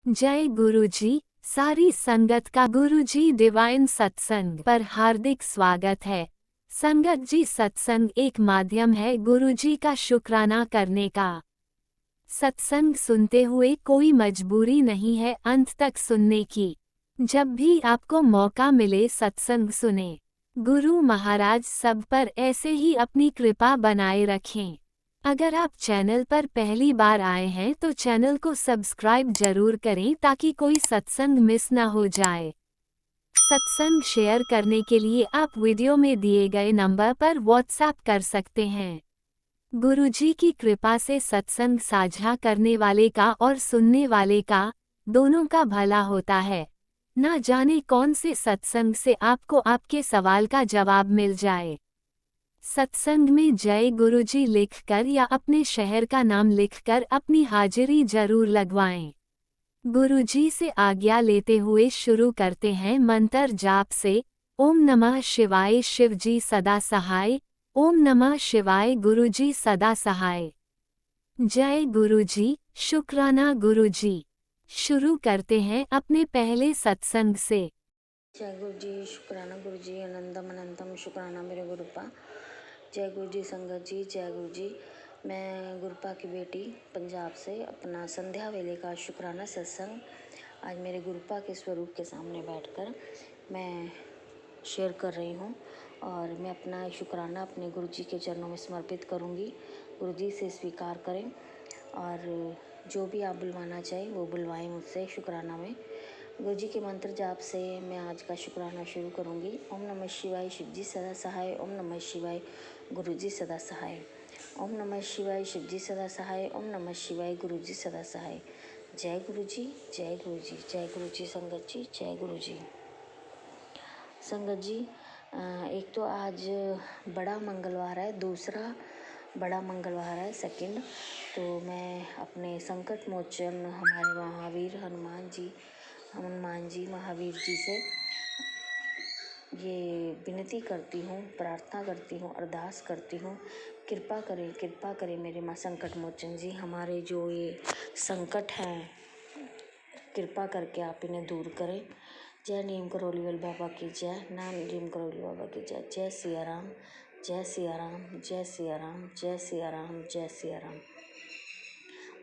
जय गुरुजी। सारी संगत का गुरुजी डिवाइन सत्संग पर हार्दिक स्वागत है। संगत जी, सत्संग एक माध्यम है गुरुजी का शुक्राना करने का। सत्संग सुनते हुए कोई मजबूरी नहीं है अंत तक सुनने की। जब भी आपको मौका मिले सत्संग सुने। गुरु महाराज सब पर ऐसे ही अपनी कृपा बनाए रखें। अगर आप चैनल पर पहली बार आए हैं तो चैनल को सब्सक्राइब जरूर करें ताकि कोई सत्संग मिस ना हो जाए। सत्संग शेयर करने के लिए आप वीडियो में दिए गए नंबर पर व्हाट्सएप कर सकते हैं। गुरुजी की कृपा से सत्संग साझा करने वाले का और सुनने वाले का, दोनों का भला होता है। ना जाने कौन से सत्संग से आपको आपके सवाल का जवाब मिल जाए। सत्संग में जय गुरुजी लिखकर या अपने शहर का नाम लिखकर अपनी हाजिरी जरूर लगवाएं। गुरुजी से आज्ञा लेते हुए शुरू करते हैं मंत्र जाप से। ओम नमः शिवाय शिवजी सदा सहाय। ओम नमः शिवाय गुरुजी सदा सहाय। जय गुरुजी, शुक्राना गुरुजी। शुरू करते हैं अपने पहले सत्संग से। जय गुरु जी, शुक्राना गुरु जी, अनंतम अनंतम शुक्राना मेरे गुरुपा। जय गुरु जी संगत जी, जय गुरु जी। मैं गुरुपा की बेटी पंजाब से अपना संध्या वेले का शुक्राना सत्संग आज मेरे गुरुपा के स्वरूप के सामने बैठकर मैं शेयर कर रही हूँ और मैं अपना शुक्राना अपने गुरु जी के चरणों में समर्पित करूँगी। गुरु जी से स्वीकार करें और जो भी आप बुलवाना चाहें वो बुलवाएं मुझसे शुक्राना में। गुरु जी के मंत्र जाप से मैं आज का शुक्राना शुरू करूंगी। ओम नमः शिवाय शिवजी सदा सहाय। ओम नमः शिवाय गुरुजी सदा सहाय। ओम नमः शिवाय शिवजी सदा सहाय। ओम नमः शिवाय गुरुजी सदा सहाय। जय गुरु जी, जय गुरु जी, जय गुरु जी संगत जी, जय गुरु जी। संगत जी, एक तो आज बड़ा मंगलवार है, दूसरा बड़ा मंगलवार है सेकंड। तो मैं अपने संकट मोचन हमारे महावीर हनुमान जी महावीर जी से ये विनती करती हूँ, प्रार्थना करती हूँ, अरदास करती हूँ, कृपा करें मेरे माँ संकट मोचन जी। हमारे जो ये संकट हैं कृपा करके आप इन्हें दूर करें। जय नीम करोलीवाल बाबा की जय, नाम नीम करोली बाबा की जय। जय सिया राम, जय सिया राम, जय सिया राम, जय सिया राम, जय सिया राम।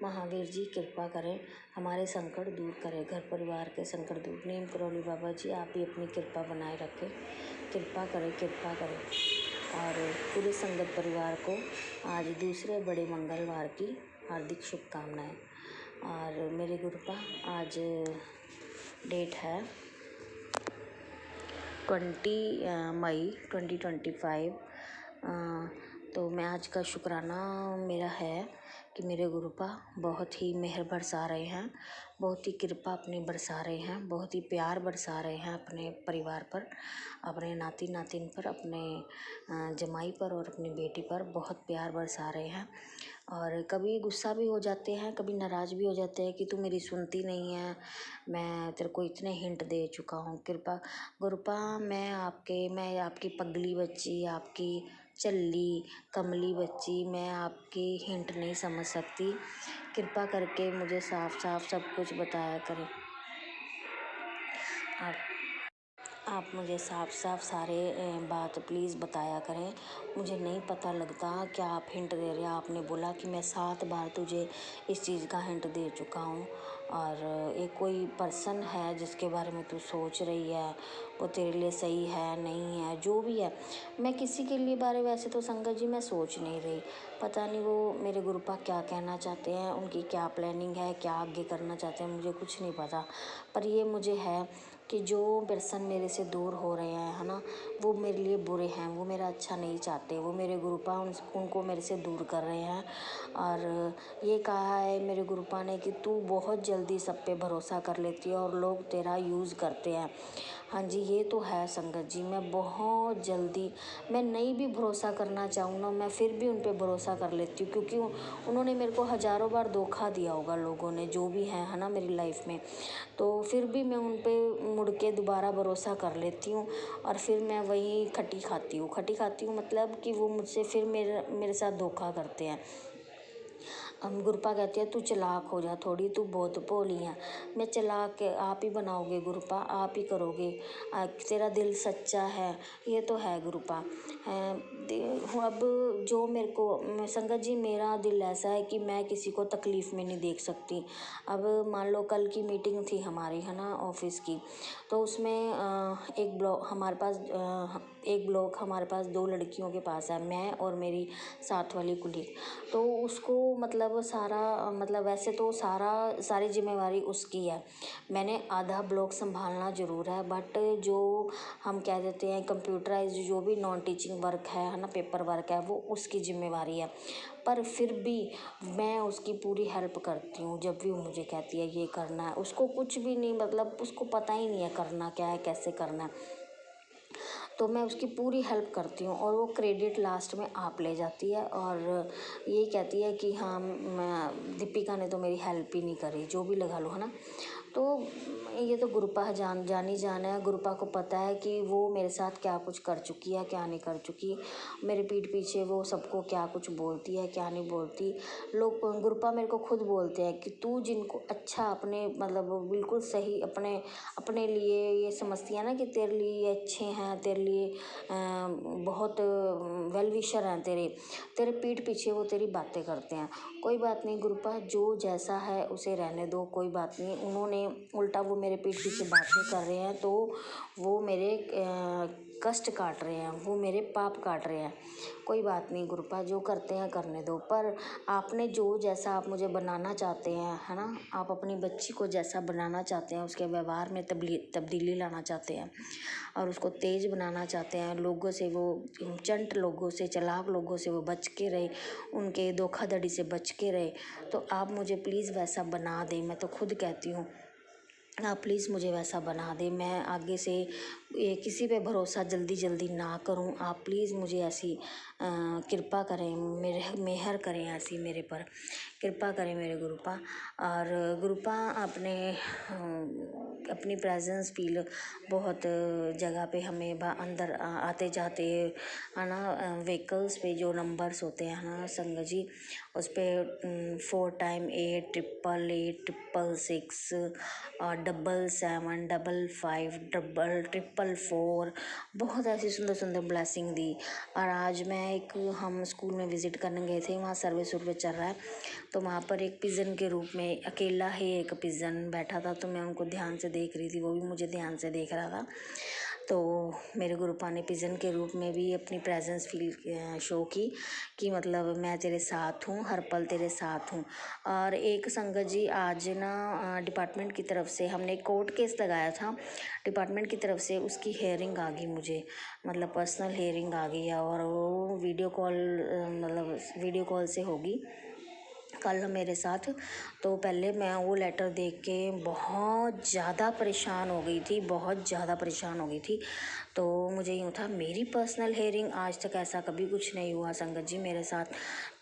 महावीर जी कृपा करें, हमारे संकट दूर करें, घर परिवार के संकट दूर। नीम करोली बाबा जी आप भी अपनी कृपा बनाए रखें, कृपा करें, कृपा करें। और पूरे संगत परिवार को आज दूसरे बड़े मंगलवार की हार्दिक शुभकामनाएं। और मेरे गुरुपा आज डेट है 20 मई 2025। तो मैं आज का शुक्राना मेरा है कि मेरे गुरुपा बहुत ही मेहर बरसा रहे हैं, बहुत ही कृपा अपनी बरसा रहे हैं, बहुत ही प्यार बरसा रहे हैं अपने परिवार पर, अपने नाती नातिन पर, अपने जमाई पर और अपनी बेटी पर बहुत प्यार बरसा रहे हैं। और कभी गुस्सा भी हो जाते हैं, कभी नाराज़ भी हो जाते हैं कि तू मेरी सुनती नहीं है, मैं तेरे को इतने हिंट दे चुका हूँ। कृपा गुरुपा, मैं आपकी पगली बच्ची, आपकी चल्ली कमली बच्ची, मैं आपकी हिंट नहीं समझ सकती। कृपा करके मुझे साफ साफ सब कुछ बताया करें। आप मुझे साफ साफ सारे बात प्लीज़ बताया करें। मुझे नहीं पता लगता क्या आप हिंट दे रहे हैं। आपने बोला कि मैं 7 बार तुझे इस चीज़ का हिंट दे चुका हूँ और एक कोई पर्सन है जिसके बारे में तू सोच रही है, वो तेरे लिए सही है नहीं है, जो भी है। मैं किसी के लिए बारे वैसे तो संगत जी मैं सोच नहीं रही, पता नहीं वो मेरे गुरुपा क्या कहना चाहते हैं, उनकी क्या प्लानिंग है, क्या आगे करना चाहते हैं, मुझे कुछ नहीं पता। पर ये मुझे है कि जो पर्सन मेरे से दूर हो रहे हैं है ना, वो मेरे लिए बुरे हैं, वो मेरा अच्छा नहीं चाहते, वो मेरे गुरुपा उनको मेरे से दूर कर रहे हैं। और ये कहा है मेरे गुरुपा ने कि तू बहुत जल्दी सब पे भरोसा कर लेती है और लोग तेरा यूज़ करते हैं। हाँ जी, ये तो है संगत जी, मैं बहुत जल्दी, मैं नहीं भी भरोसा करना चाहूँ ना, मैं फिर भी उन पे भरोसा कर लेती हूँ, क्योंकि उन्होंने मेरे को हज़ारों बार धोखा दिया होगा लोगों ने, जो भी है ना मेरी लाइफ में। तो फिर भी मैं उन पे मुड़ के दोबारा भरोसा कर लेती हूँ और फिर मैं वही खटी खाती हूँ मतलब कि वो मुझसे फिर मेरे साथ धोखा करते हैं। हम गुरपा कहती है तू चालाक हो जा थोड़ी, तू बहुत भोली है। मैं चालाक आप ही बनाओगे गुरपा, आप ही करोगे, तेरा दिल सच्चा है, ये तो है गुरपा। अब जो मेरे को संगत जी, मेरा दिल ऐसा है कि मैं किसी को तकलीफ़ में नहीं देख सकती। अब मान लो कल की मीटिंग थी हमारी, है ना, ऑफिस की, तो उसमें एक ब्लॉक हमारे पास 2 लड़कियों के पास है, मैं और मेरी साथ वाली कुलीग। तो उसको मतलब वैसे तो सारी जिम्मेवारी उसकी है। मैंने आधा ब्लॉक संभालना ज़रूर है, बट जो हम कह देते हैं कंप्यूटराइज जो भी नॉन टीचिंग वर्क है ना, पेपर वर्क है, वो उसकी जिम्मेवारी है। पर फिर भी मैं उसकी पूरी हेल्प करती हूँ जब भी वो मुझे कहती है ये करना है। उसको कुछ भी नहीं, मतलब उसको पता ही नहीं है करना क्या है, कैसे करना है, तो मैं उसकी पूरी हेल्प करती हूँ और वो क्रेडिट लास्ट में आप ले जाती है और यही कहती है कि हाँ दीपिका ने तो मेरी हेल्प ही नहीं करी, जो भी लगा लो, है ना। तो ये तो गुरपा जानी जान है। गुरपा को पता है कि वो मेरे साथ क्या कुछ कर चुकी है, क्या नहीं कर चुकी। मेरे पीठ पीछे वो सबको क्या कुछ बोलती है, क्या नहीं बोलती। लोग गुरपा मेरे को खुद बोलते हैं कि तू जिनको अच्छा अपने मतलब बिल्कुल सही अपने लिए ये समझती है ना कि तेरे लिए ये अच्छे हैं, तेरे लिए बहुत वेल विशर हैं, तेरे पीठ पीछे वो तेरी बातें करते हैं। कोई बात नहीं गुरपा, जो जैसा है उसे रहने दो, कोई बात नहीं। उन्होंने उल्टा वो मेरे पीठ पीछे बातें कर रहे हैं तो वो मेरे कष्ट काट रहे हैं, वो मेरे पाप काट रहे हैं। कोई बात नहीं गुरपा, जो करते हैं करने दो। पर आपने जो जैसा आप मुझे बनाना चाहते हैं, है ना, आप अपनी बच्ची को जैसा बनाना चाहते हैं, उसके व्यवहार में तब्दीली लाना चाहते हैं और उसको तेज़ बनाना चाहते हैं, लोगों से वो चंट लोगों से, चालाक लोगों से वो बच के रहे, उनके धोखाधड़ी से बच के रहे, तो आप मुझे प्लीज़ वैसा बना दें। मैं तो खुद कहती हूँ आप प्लीज़ मुझे वैसा बना दें। मैं आगे से ये किसी पे भरोसा जल्दी ना करूं। आप प्लीज़ मुझे ऐसी कृपा करें, मेहर करें ऐसी मेरे पर, कृपा करें मेरे गुरुपा। और गुरुपा अपनी प्रेजेंस फील बहुत जगह पे हमें अंदर आते जाते, है ना, व्हीकल्स पे जो नंबर्स होते हैं ना संगत जी, उस पर 4 टाइम 8 888 666 और 7 7 55 4 बहुत ऐसी सुंदर सुंदर ब्लेसिंग दी। और आज हम स्कूल में विज़िट करने गए थे, वहाँ सर्वे चल रहा है, तो वहाँ पर एक पिजन के रूप में अकेला ही एक पिजन बैठा था, तो मैं उनको ध्यान से देख रही थी, वो भी मुझे ध्यान से देख रहा था। तो मेरे गुरुपा ने पिजन के रूप में भी अपनी प्रेजेंस फील शो की कि मतलब मैं तेरे साथ हूँ, हर पल तेरे साथ हूँ। और एक संगत जी आज ना डिपार्टमेंट की तरफ से हमने कोर्ट केस लगाया था, डिपार्टमेंट की तरफ से उसकी हेयरिंग आ गई मुझे, मतलब पर्सनल हेयरिंग आ गई है और वो वीडियो कॉल से होगी कल मेरे साथ। तो पहले मैं वो लेटर देख के बहुत ज़्यादा परेशान हो गई थी, बहुत ज़्यादा परेशान हो गई थी। तो मुझे यूँ था मेरी पर्सनल हेयरिंग, आज तक ऐसा कभी कुछ नहीं हुआ संगत जी मेरे साथ।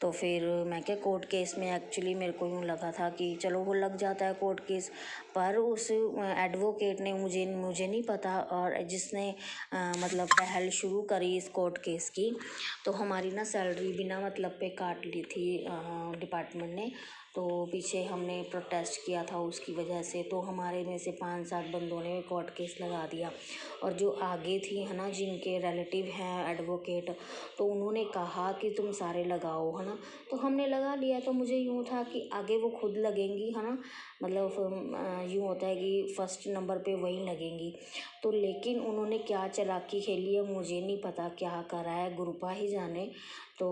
तो फिर मैं क्या कोर्ट केस में एक्चुअली मेरे को यूँ लगा था कि चलो वो लग जाता है कोर्ट केस, पर उस एडवोकेट ने मुझे नहीं पता, और जिसने मतलब पहल शुरू करी इस कोर्ट केस की, तो हमारी ना सैलरी बिना मतलब पे काट ली थी डिपार्टमेंट ने। तो पीछे हमने प्रोटेस्ट किया था उसकी वजह से, तो हमारे में से 5-7 बंदों ने कोर्ट केस लगा दिया। और जो आगे थी, है ना, जिनके रिलेटिव हैं एडवोकेट, तो उन्होंने कहा कि तुम सारे लगाओ, है ना, तो हमने लगा लिया। तो मुझे यूँ था कि आगे वो खुद लगेंगी, है ना, मतलब यूँ होता है कि फर्स्ट नंबर पे वही लगेंगी। तो लेकिन उन्होंने क्या चालाकी खेली है मुझे नहीं पता, क्या करा है गुरुपा ही जाने। तो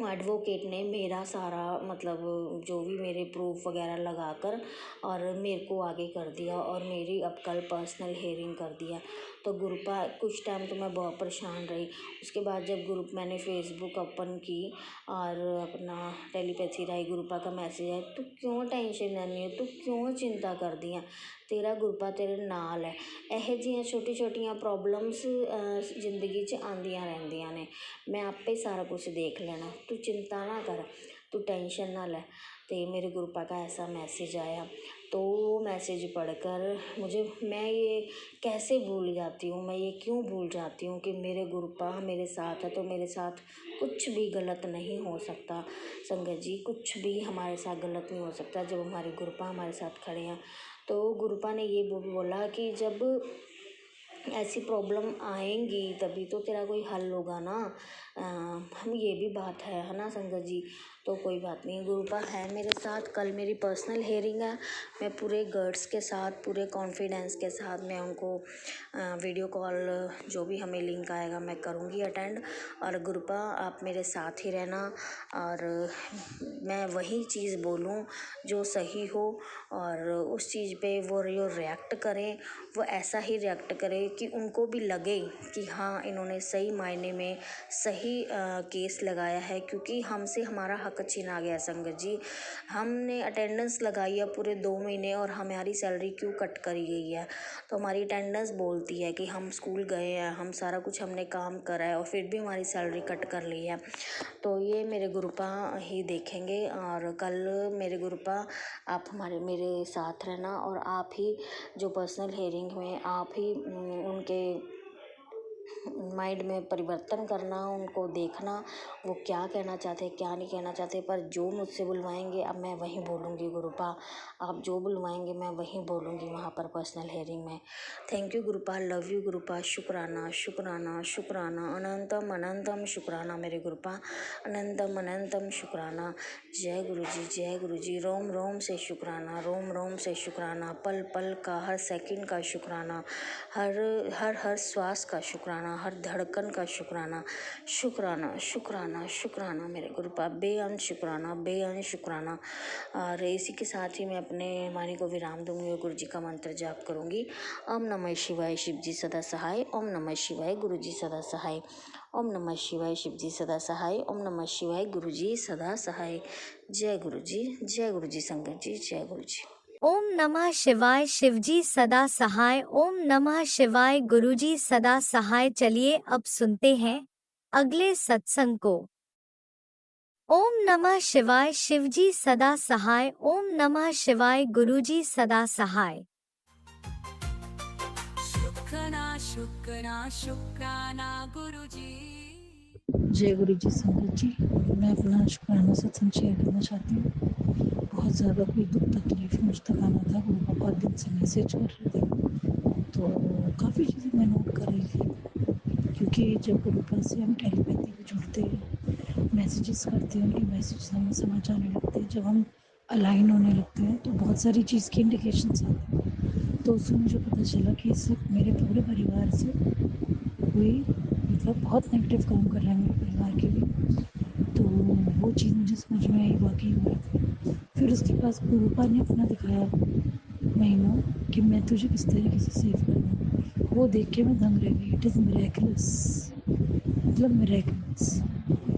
एडवोकेट ने मेरा सारा मतलब जो भी मेरे प्रूफ वगैरह लगाकर और मेरे को आगे कर दिया और मेरी अब कल पर्सनल हेयरिंग कर दिया। तो गुरुपा कुछ टाइम तो मैं बहुत परेशान रही। उसके बाद जब मैंने फेसबुक ओपन की और अपना टेलीपैथी राई गुरुपा का मैसेज आया, तू क्यों टेंशन लैनी है, तू क्यों चिंता करदी है, तेरा गुरुपा तेरे नाल है। ਇਹੋ ਜਿਹੀਆਂ ਛੋਟੀਆਂ प्रॉब्लम्स ਜ਼ਿੰਦਗੀ 'ਚ ਆਉਂਦੀਆਂ ਰਹਿੰਦੀਆਂ ਨੇ, मैं आपे सारा कुछ देख लेना, तू चिंता ना कर, तू टेंशन ना ले। तो मेरे गुरुपा का ऐसा मैसेज आया। तो मैसेज पढ़कर मैं ये कैसे भूल जाती हूँ, मैं ये क्यों भूल जाती हूँ कि मेरे गुरुपा मेरे साथ है तो मेरे साथ कुछ भी गलत नहीं हो सकता। संगत जी, कुछ भी हमारे साथ गलत नहीं हो सकता जब हमारे गुरुपा हमारे साथ खड़े हैं। तो गुरुपा ने ये बोला कि जब ऐसी प्रॉब्लम आएंगी तभी तो तेरा कोई हल होगा ना। हम ये भी बात है ना संगत जी। तो कोई बात नहीं, गुरुपा है मेरे साथ। कल मेरी पर्सनल हेयरिंग है। मैं पूरे गट्स के साथ, पूरे कॉन्फिडेंस के साथ मैं उनको वीडियो कॉल, जो भी हमें लिंक आएगा मैं करूँगी अटेंड। और गुरुपा आप मेरे साथ ही रहना और मैं वही चीज़ बोलूँ जो सही हो और उस चीज़ पे वो रिएक्ट करें, वो ऐसा ही रिएक्ट करें कि उनको भी लगे कि हाँ इन्होंने सही मायने में सही केस लगाया है, क्योंकि हमसे हमारा हक छीना गया। संगत जी, हमने अटेंडेंस लगाई है पूरे 2 महीने और हमारी सैलरी क्यों कट करी गई है। तो हमारी अटेंडेंस बोलती है कि हम स्कूल गए हैं, हम सारा कुछ हमने काम करा है और फिर भी हमारी सैलरी कट कर ली है। तो ये मेरे गुरुपा ही देखेंगे और कल मेरे गुरुपा आप मेरे साथ रहना और आप ही जो पर्सनल हेयरिंग में आप ही उनके माइंड में परिवर्तन करना, उनको देखना वो क्या कहना चाहते हैं क्या नहीं कहना चाहते। पर जो मुझसे बुलवाएंगे अब मैं वहीं बोलूँगी गुरुपा, आप जो बुलवाएंगे मैं वहीं बोलूँगी वहाँ पर पर्सनल हेयरिंग में। Thank you Gurupa, love you Gurupa, शुक्राना शुक्राना शुक्राना, अनंतम अनंतम शुक्राना मेरे गुरुपा, अनंतम अनंतम शुक्राना। जय गुरु जी, जय गुरु जी। रोम रोम से शुक्राना, रोम रोम से शुक्राना, पल पल का, हर सेकंड का शुक्राना, हर हर हर श्वास का शुक्राना, हर धड़कन का शुक्राना, शुक्राना शुक्राना शुक्राना मेरे गुरुपा, बेअंत शुक्राना, बेअंत शुक्राना। और इसी के साथ ही मैं अपने वाणी को विराम दूंगी और गुरु जी का मंत्र जाप करूंगी। ओम नमः शिवाय, शिव जी सदा सहाय। ओम नमः शिवाय, गुरु जी सदा सहाय। ओम नमः शिवाय, शिव जी सदा सहाय। ओम नमः शिवाय, गुरु जी सदा सहाय। जय गुरु जी, जय गुरु जी। संगत जी, जय गुरु जी। ओम नमः शिवाय, शिवजी सदा सहाय। ओम नमः शिवाय, गुरुजी सदा सहाय। चलिए अब सुनते हैं अगले सत्संग को। ओम नमः शिवाय, शिवजी सदा सहाय। ओम नमः शिवाय, गुरुजी सदा सहाय। शुक्राना शुक्राना शुक्राना गुरुजी। जय गुरु जी। संगत जी, मैं अपना शुक्राना सत्संग शेयर करना चाहती हूँ। बहुत ज़्यादा कोई दुख तकलीफ मुझ तक आना था। गुरु का बहुत दिन से मैसेज कर रहे थे तो काफ़ी चीज़ें मैं नोट कर रही थी, क्योंकि जब गुरु पास से हम टेलीपैथी में जुड़ते हैं, मैसेजेस करते हैं, उनके मैसेज हमें समझ आने लगते हैं, जब हम अलाइन होने लगते हैं तो बहुत सारी चीज़ की इंडिकेशंस आती हैं। तो उससे मुझे पता चला कि इससे मेरे पूरे परिवार से कोई मतलब बहुत नेगेटिव काम कर रहा है मेरे परिवार के लिए। तो वो चीज़ मुझे समझ में आई, वाकई में। फिर उसके पास गुरुपा ने अपना दिखाया महीनों कि मैं तुझे किस तरीके से सेव करना। वो देख के मैं दंग रह गई। इट इज़ मिरेकलस, मतलब मिरेकलस।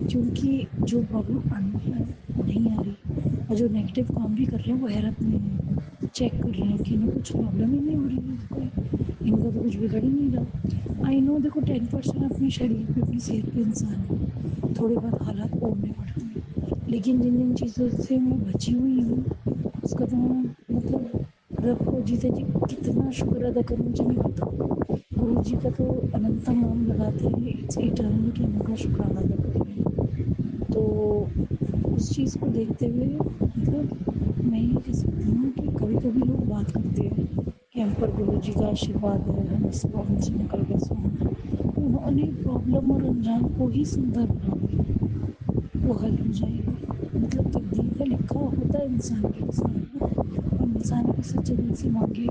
क्योंकि जो प्रॉब्लम आनी है वो नहीं आ रही और जो नेगेटिव काम भी कर रहे हैं वो हैरत में है, चेक कर रहे हैं कि इन्हें कुछ प्रॉब्लम ही नहीं हो रही है, कोई इनका तो कुछ बिगड़ ही नहीं रहा। आई नो, देखो 10% अपने शरीर पे, अपनी सेहत पे इंसान है, थोड़े बहुत हालात ओढ़ने पड़ते हैं, लेकिन जिन जिन चीज़ों से मैं बची हुई हूँ उसका तो मैं मतलब रब को जीते जी कितना शुक्र अदा करूँ मुझे नहीं पता। गुरु जी का तो अनंतम नाम लगाते हैं, इट्स इटर्नल कि हम उनका शुक्राना अदा करें। तो उस चीज़ को देखते हुए मतलब मैं ये कह सकती हूँ कि कभी कभी लोग बात करते हैं कि हम पर गुरु जी का आशीर्वाद है, हम इस प्रॉब्लम से निकल गए। उन्होंने प्रॉब्लम और अनजान को ही सुंदर बना दिया, वो हल हो जाएगी। मतलब तकदीर का लिखा होता है इंसान के किस्मत में, और इंसान की सच्चे दिल से मांगे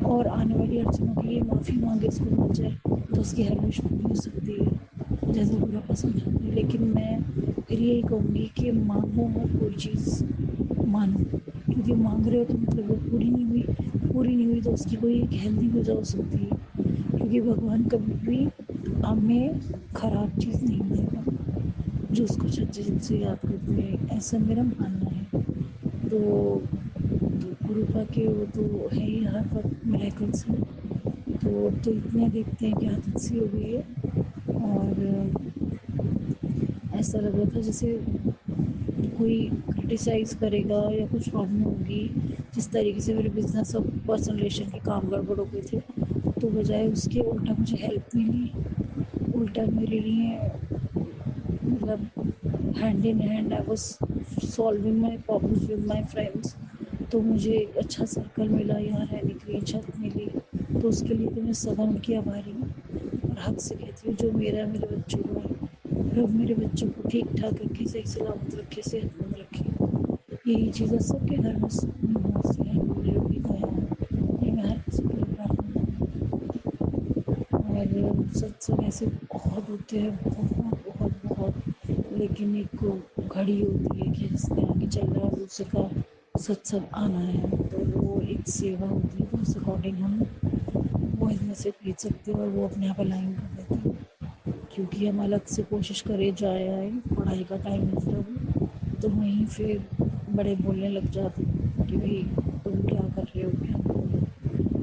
और आने वाली अड़चनों के लिए माफ़ी मांगे, उसको मिल जाए तो उसकी हर विश पूरी हो सकती है, जैसे पूरा पसंद है। लेकिन मैं फिर यही कहूँगी कि मांगो मत कोई चीज़, मानो, क्योंकि मांग रहे हो तो मतलब वो पूरी नहीं हुई तो उसकी कोई एक हेल्दी वजह हो सकती है, क्योंकि भगवान कभी भी हमें ख़राब चीज़ नहीं देगा जो उसको सच्चे दिल से याद करते हैं, ऐसा मेरा मानना है। तो गुरुपा के वो तो है ही हर वक्त मिरेकल्स में। तो इतने देखते हैं कि आदत सी हो गई है और ऐसा लग रहा था जैसे कोई क्रिटिसाइज करेगा या कुछ प्रॉब्लम होगी, जिस तरीके से मेरे बिजनेस और पर्सनल रिलेशन के काम गड़बड़ हो गए थे, तो बजाय उसके उल्टा मुझे हेल्प मिली। उल्टा मेरे लिए मतलब hand in hand I was solving my problems with my friends. तो मुझे एक अच्छा सर्कल मिला, यहाँ रहने के लिए छत मिली, तो उसके लिए तो मैं सदा उनकी आभारी हूँ। और हक से कहती हूँ जो मेरा मेरे बच्चों को रब मेरे बच्चों को ठीक ठाक रखे, सही सलामत रखे, सेहतमंद रखे। यही चीज़ें सबके घर में सुकून से है, मेरे भी कहा ये मैं हर किसी के लिए प्रार्थना करूँ। और सत्संग ऐसे बहुत होते हैं, बहुत बहुत बहुत, लेकिन एक घड़ी होती है कि जिसने आगे चल रहा है दूसरे का सत्संग आना है, तो वो एक सेवा होती है। तो उस अकॉर्डिंग हम वॉइस मैसेज भेज सकते हैं और वो अपने आप अलाइन कर देते हैं। क्योंकि हम अलग से कोशिश करें जाए आए, पढ़ाई का टाइम है जब, तो वहीं फिर बड़े बोलने लग जाते हैं कि भाई तुम क्या कर रहे हो, क्या कर रहे हो।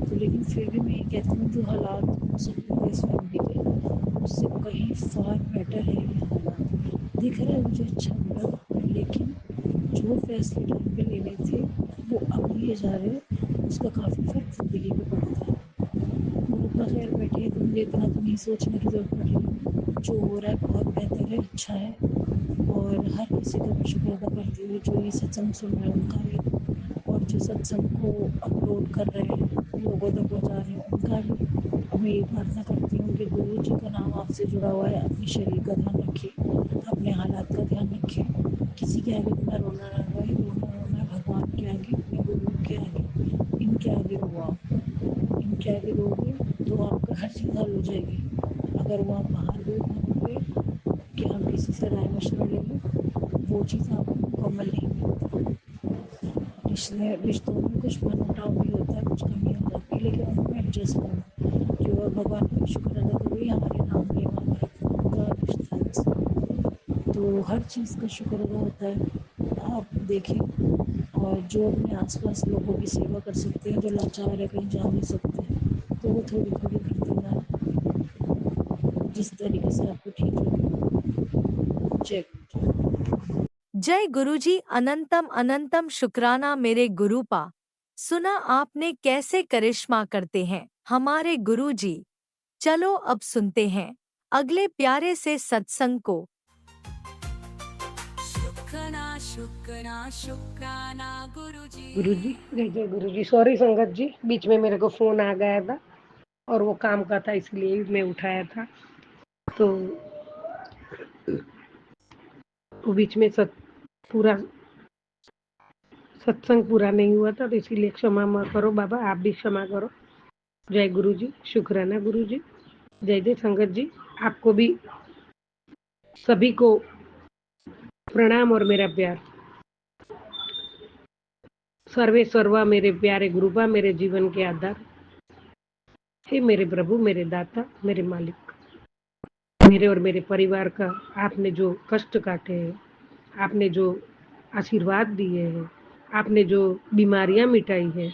तो लेकिन फिर भी मैं ये कहती हूँ जो हालात हो सकते थे इस फैमिली के, उससे कहीं फार बेटर है ये हालात। दिख रहा है मुझे अच्छा लगा, लेकिन जो फैसले टाइम पे लेने थे वो अब लिए जा रहे हैं, उसका काफ़ी फर्क ज़िंदगी में पड़ता है। वो अपना खैर बैठे हैं, तो मुझे इतना तो नहीं सोचने की ज़रूरत पड़ रही। जो हो रहा है बहुत बेहतर है, अच्छा है। और हर किसी का मैं शुक्र अदा करती हूँ जो ये सत्संग सुन रहे हैं उनका भी, और जो सत्संग को अपलोड कर रहे हैं, लोगों तक पहुँचा रहे हैं, उनका भी। मैं ये प्रार्थना करती हूँ कि गुरु जी का नाम आपसे जुड़ा हुआ है, अपने शरीर का ध्यान रखिए, अपने हालात का ध्यान रखिए। किसी के आगे इतना रोना ना रोए, रोना रोना भगवान के आगे, अपने गुरु के आगे, इनके आगे रोआ, इनके आगे रोगे तो आपका हर चीज़ हल हो जाएगी। अगर वो आप बाहर गए घूमोगे कि हम किसी से राय मशवरा ले लें, वो चीज़ आपको मुकम्मल नहीं मिलती। रिश्तों में कुछ मनमुटाव भी होता है, कुछ कमी हो जाती है, लेकिन उनको एडजस्ट करो। जो भगवान का शुक्र अदा करो, ये हमारे नाम लेवा हमारा रिश्ता है, तो हर चीज़ का शुक्र अदा होता है। आप देखें, और जो अपने आसपास लोगों की सेवा कर सकते हैं, जो लाचार है, कहीं जा नहीं सकते, तो वो थोड़ी थोड़ी करते जाएं, जिस तरीके से आपको ठीक लगे। जय जय गुरुजी, अनंतम अनंतम शुक्राना मेरे गुरुपा। सुना आपने कैसे करिश्मा करते हैं हमारे गुरुजी। चलो अब सुनते हैं अगले प्यारे से सत्संग को। शुक्राना शुक्राना शुक्राना गुरु जी, जय जय गुरु जी। सॉरी संगत जी, बीच में मेरे को फोन आ गया था और वो काम का था, इसलिए मैं उठाया था। तो वो बीच में पूरा सत्संग पूरा नहीं हुआ था, तो इसीलिए क्षमा करो बाबा, आप भी क्षमा करो। जय गुरु जी, शुक्राना गुरु जी। जय जय संगत जी, आपको भी सभी को प्रणाम और मेरा प्यार। सर्वे सर्वा मेरे प्यारे गुरुपा, मेरे जीवन के आधार, हे मेरे प्रभु, मेरे दाता, मेरे मालिक। मेरे और मेरे परिवार का आपने जो कष्ट काटे हैं, आपने जो आशीर्वाद दिए हैं, आपने जो बीमारियां मिटाई है,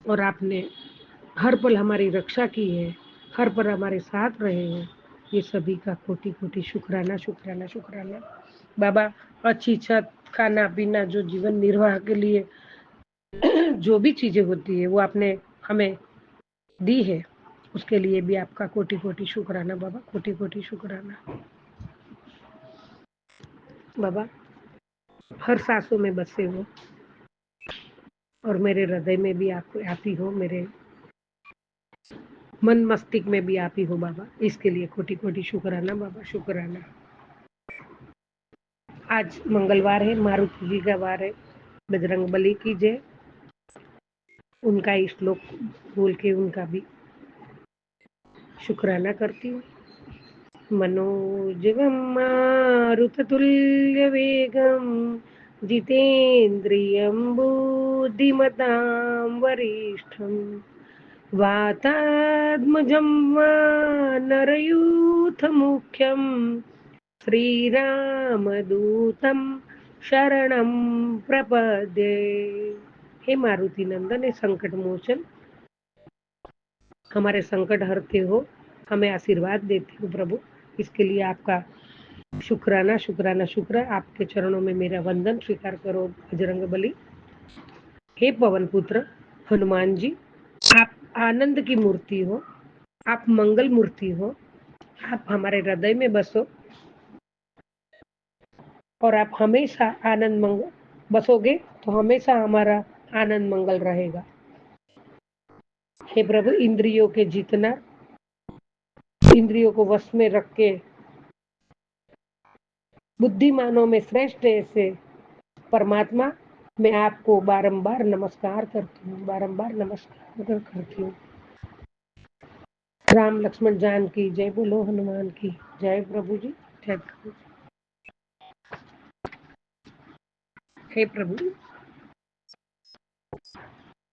और आपने हर पल हमारी रक्षा की है, हर पल हमारे साथ रहे हैं, ये सभी का कोटि कोटि शुक्राना शुक्राना शुक्राना। बाबा, अच्छी छत, खाना पीना, जो जीवन निर्वाह के लिए जो भी चीजें होती है वो आपने हमें दी है, उसके लिए भी आपका कोटि कोटि शुक्राना बाबा, कोटि कोटि शुक्राना। बाबा, हर सांसों में बसे हो और मेरे हृदय में भी आप ही हो, मेरे मन मस्तिष्क में भी आप ही हो बाबा, इसके लिए कोटि कोटि शुक्राना बाबा, शुक्राना। आज मंगलवार है, मारुति जी का वार है, बजरंग बली की जय। उनका श्लोक बोल के उनका भी शुक्राना करती हूँ। मनोजवं मारुततुल्यवेगं जितेन्द्रियं बुद्धिमतां वरिष्ठं वातात्मजं वानरयूथमुख्यं श्रीरामदूतं शरणं प्रपद्ये। हे मारुति नंदन, हे संकट मोचन, हमारे संकट हरते हो, हमें आशीर्वाद देते हो प्रभु, इसके लिए आपका शुक्राना शुक्राना शुक्र, आपके चरणों में मेरा वंदन स्वीकार करो बजरंग बली। हे पवन पुत्र हनुमान जी, आप आनंद की मूर्ति हो, आप मंगल मूर्ति हो, आप हमारे हृदय में बसो और आप हमेशा आनंद मंगल बसोगे तो हमेशा हमारा आनंद मंगल रहेगा। हे प्रभु, इंद्रियों के जीतना, इंद्रियों को वश में रख के बुद्धिमानों में श्रेष्ठ ऐसे परमात्मा, मैं आपको बारंबार नमस्कार करती हूँ, बारंबार नमस्कार करती हूँ। राम लक्ष्मण जान की जय, बोलो हनुमान की जय। प्रभु जी, जय प्रभु जी। हे प्रभु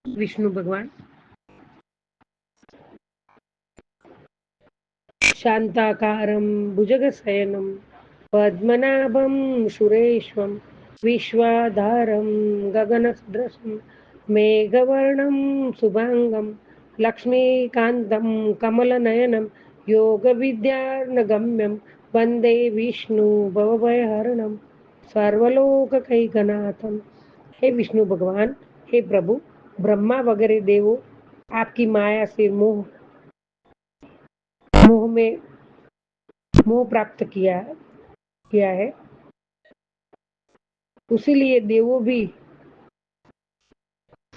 विष्णु भगवान, शांताकारं भुजगशयनं पद्मनाभं सुरेशं विश्वाधारं गगनसदृशं मेघवर्णं शुभांगं लक्ष्मीकान्तं कमलनयनं योगविद्यार्णगम्यं वन्दे विष्णु भवभयहरणं सर्वलोकैकनाथं। हे विष्णु भगवान, हे प्रभु, ब्रह्मा वगैरह देवों आपकी माया से मोह में मोह प्राप्त किया है, उसीलिए देवों भी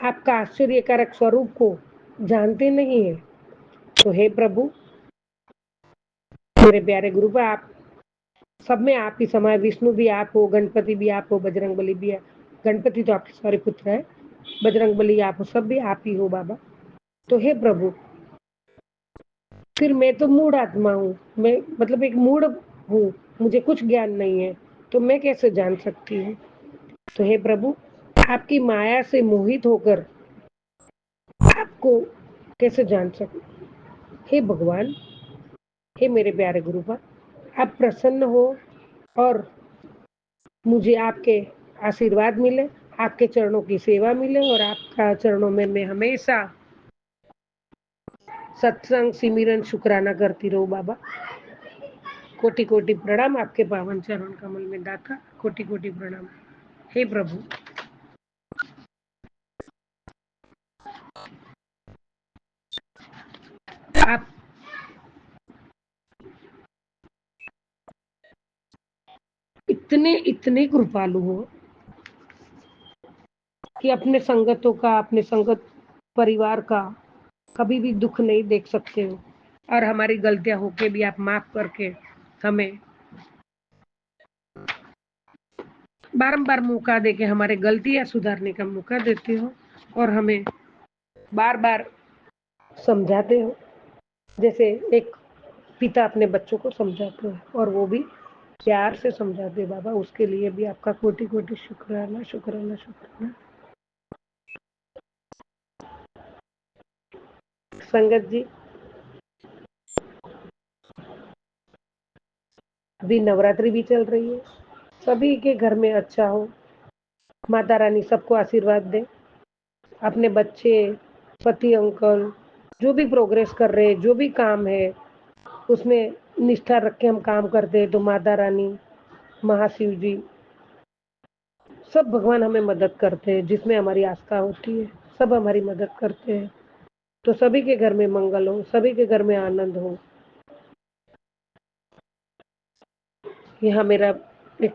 आपका आश्चर्यकारक स्वरूप को जानते नहीं है। तो हे प्रभु, मेरे प्यारे गुरु, आप सब में आप ही समाये, विष्णु भी आप हो, गणपति भी आप हो, बजरंग बली भी है। गणपति तो आपके सारे पुत्र है, बजरंग बली आप हो, सब भी आप ही हो बाबा। तो हे प्रभु, फिर मैं तो मूढ़ आत्मा हूँ, मैं मतलब एक मूढ़ हूँ, मुझे कुछ ज्ञान नहीं है, तो मैं कैसे जान सकती हूँ। तो हे प्रभु, आपकी माया से मोहित होकर आपको कैसे जान सकूं। हे भगवान, हे मेरे प्यारे गुरुवर, आप प्रसन्न हो और मुझे आपके आशीर्वाद मिले, आपके चरणों की सेवा मिले और आपका चरणों में मैं हमेशा सत्संग सिमरन शुक्राना करती रहूं बाबा। कोटि कोटि प्रणाम आपके पावन चरण कमल में दाता, कोटि कोटि प्रणाम। हे प्रभु, आप इतने इतने कृपालु हो कि अपने संगतों का, अपने संगत परिवार का कभी भी दुख नहीं देख सकते हो और हमारी गलतियां होके भी आप माफ करके हमें बारंबार मौका देके हमारे गलतियां सुधारने का मौका देते हो और हमें बार बार समझाते हो, जैसे एक पिता अपने बच्चों को समझाते हो और वो भी प्यार से समझाते हो बाबा। उसके लिए भी आपका कोटि कोटि शुक्राना शुक्राना शुक्राना। संगत जी, अभी नवरात्रि भी चल रही है, सभी के घर में अच्छा हो, माता रानी सबको आशीर्वाद दे। अपने बच्चे, पति, अंकल जो भी प्रोग्रेस कर रहे हैं, जो भी काम है उसमें निष्ठा रख के हम काम करते हैं, तो माता रानी, महाशिव जी, सब भगवान हमें मदद करते हैं। जिसमें हमारी आस्था होती है सब हमारी मदद करते हैं। तो सभी के घर में मंगल हो, सभी के घर में आनंद हो। यहाँ मेरा एक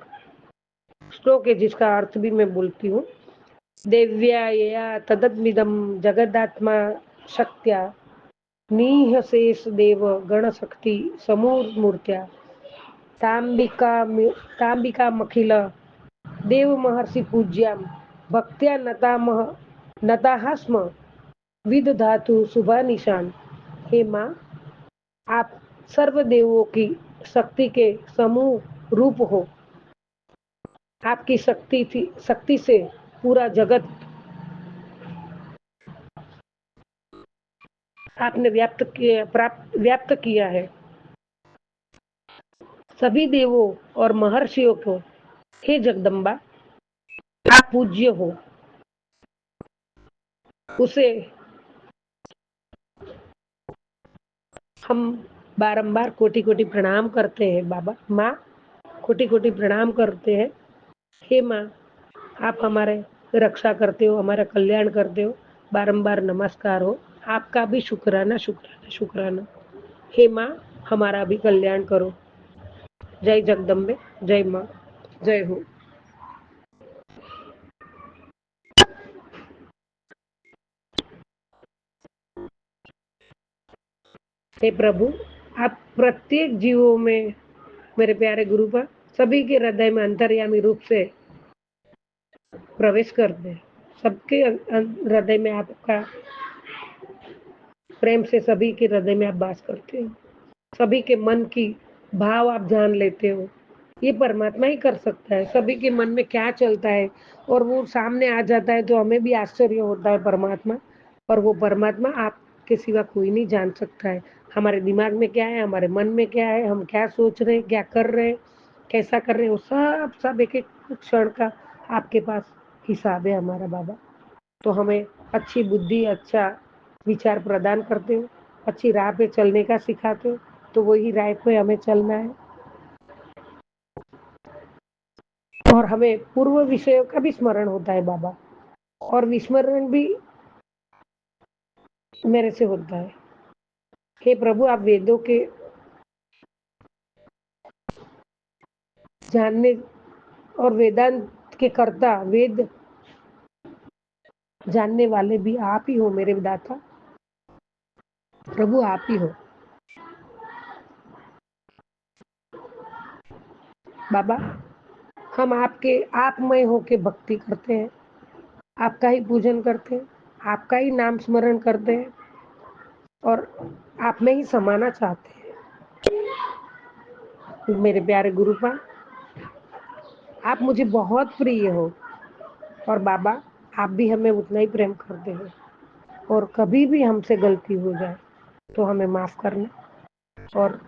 श्लोक है जिसका अर्थ भी मैं बोलती हूँ। देव्या यया तदत्मिदं जगदात्मा शक्त्या निःशेष देव गणशक्ति समूर्त्या ताम्बिकामखिल देव महर्षि पूज्यां भक्त्या नताः स्म विदधातु शुभा निशान। हे माँ, आप सर्व देवों की शक्ति के समूह रूप हो। आपकी शक्ति से पूरा जगत आपने व्याप्त किया है। सभी देवों और महर्षियों को हे जगदम्बा, आप पूज्य हो। उसे हम बारंबार कोटि कोटि प्रणाम करते हैं बाबा। माँ, कोटि कोटि प्रणाम करते हैं। हे माँ, आप हमारे रक्षा करते हो, हमारा कल्याण करते हो, बारंबार नमस्कार हो। आपका भी शुक्राना शुक्राना शुक्राना। हे माँ, हमारा भी कल्याण करो। जय जगदम्बे, जय माँ, जय हो। हे प्रभु, आप प्रत्येक जीवों में मेरे प्यारे गुरु पर सभी के हृदय में अंतर्यामी रूप से प्रवेश करते हैं। सबके हृदय में आपका प्रेम से सभी के हृदय में आप वास करते हो। सभी के मन की भाव आप जान लेते हो। ये परमात्मा ही कर सकता है। सभी के मन में क्या चलता है और वो सामने आ जाता है तो हमें भी आश्चर्य होता है परमात्मा। और वो परमात्मा आपके सिवा कोई नहीं जान सकता है। हमारे दिमाग में क्या है, हमारे मन में क्या है, हम क्या सोच रहे हैं, क्या कर रहे हैं, कैसा कर रहे हैं, वो सब एक एक क्षण का आपके पास हिसाब है हमारा बाबा। तो हमें अच्छी बुद्धि, अच्छा विचार प्रदान करते हो, अच्छी राह पे चलने का सिखाते हो, तो वही राह पे हमें चलना है। और हमें पूर्व विषयों का भी स्मरण होता है बाबा, और विस्मरण भी मेरे से होता है। हे प्रभु, आप वेदों के जानने और वेदांत के कर्ता, वेद जानने वाले भी आप ही हो मेरे दाता। प्रभु आप ही हो बाबा। हम आपके आपमय होके भक्ति करते हैं, आपका ही पूजन करते हैं, आपका ही नाम स्मरण करते हैं और आप में ही समाना चाहते हैं। मेरे प्यारे गुरुपा, आप मुझे बहुत प्रिय हो और बाबा आप भी हमें उतना ही प्रेम करते हो। और कभी भी हमसे गलती हो जाए तो हमें माफ़ करना और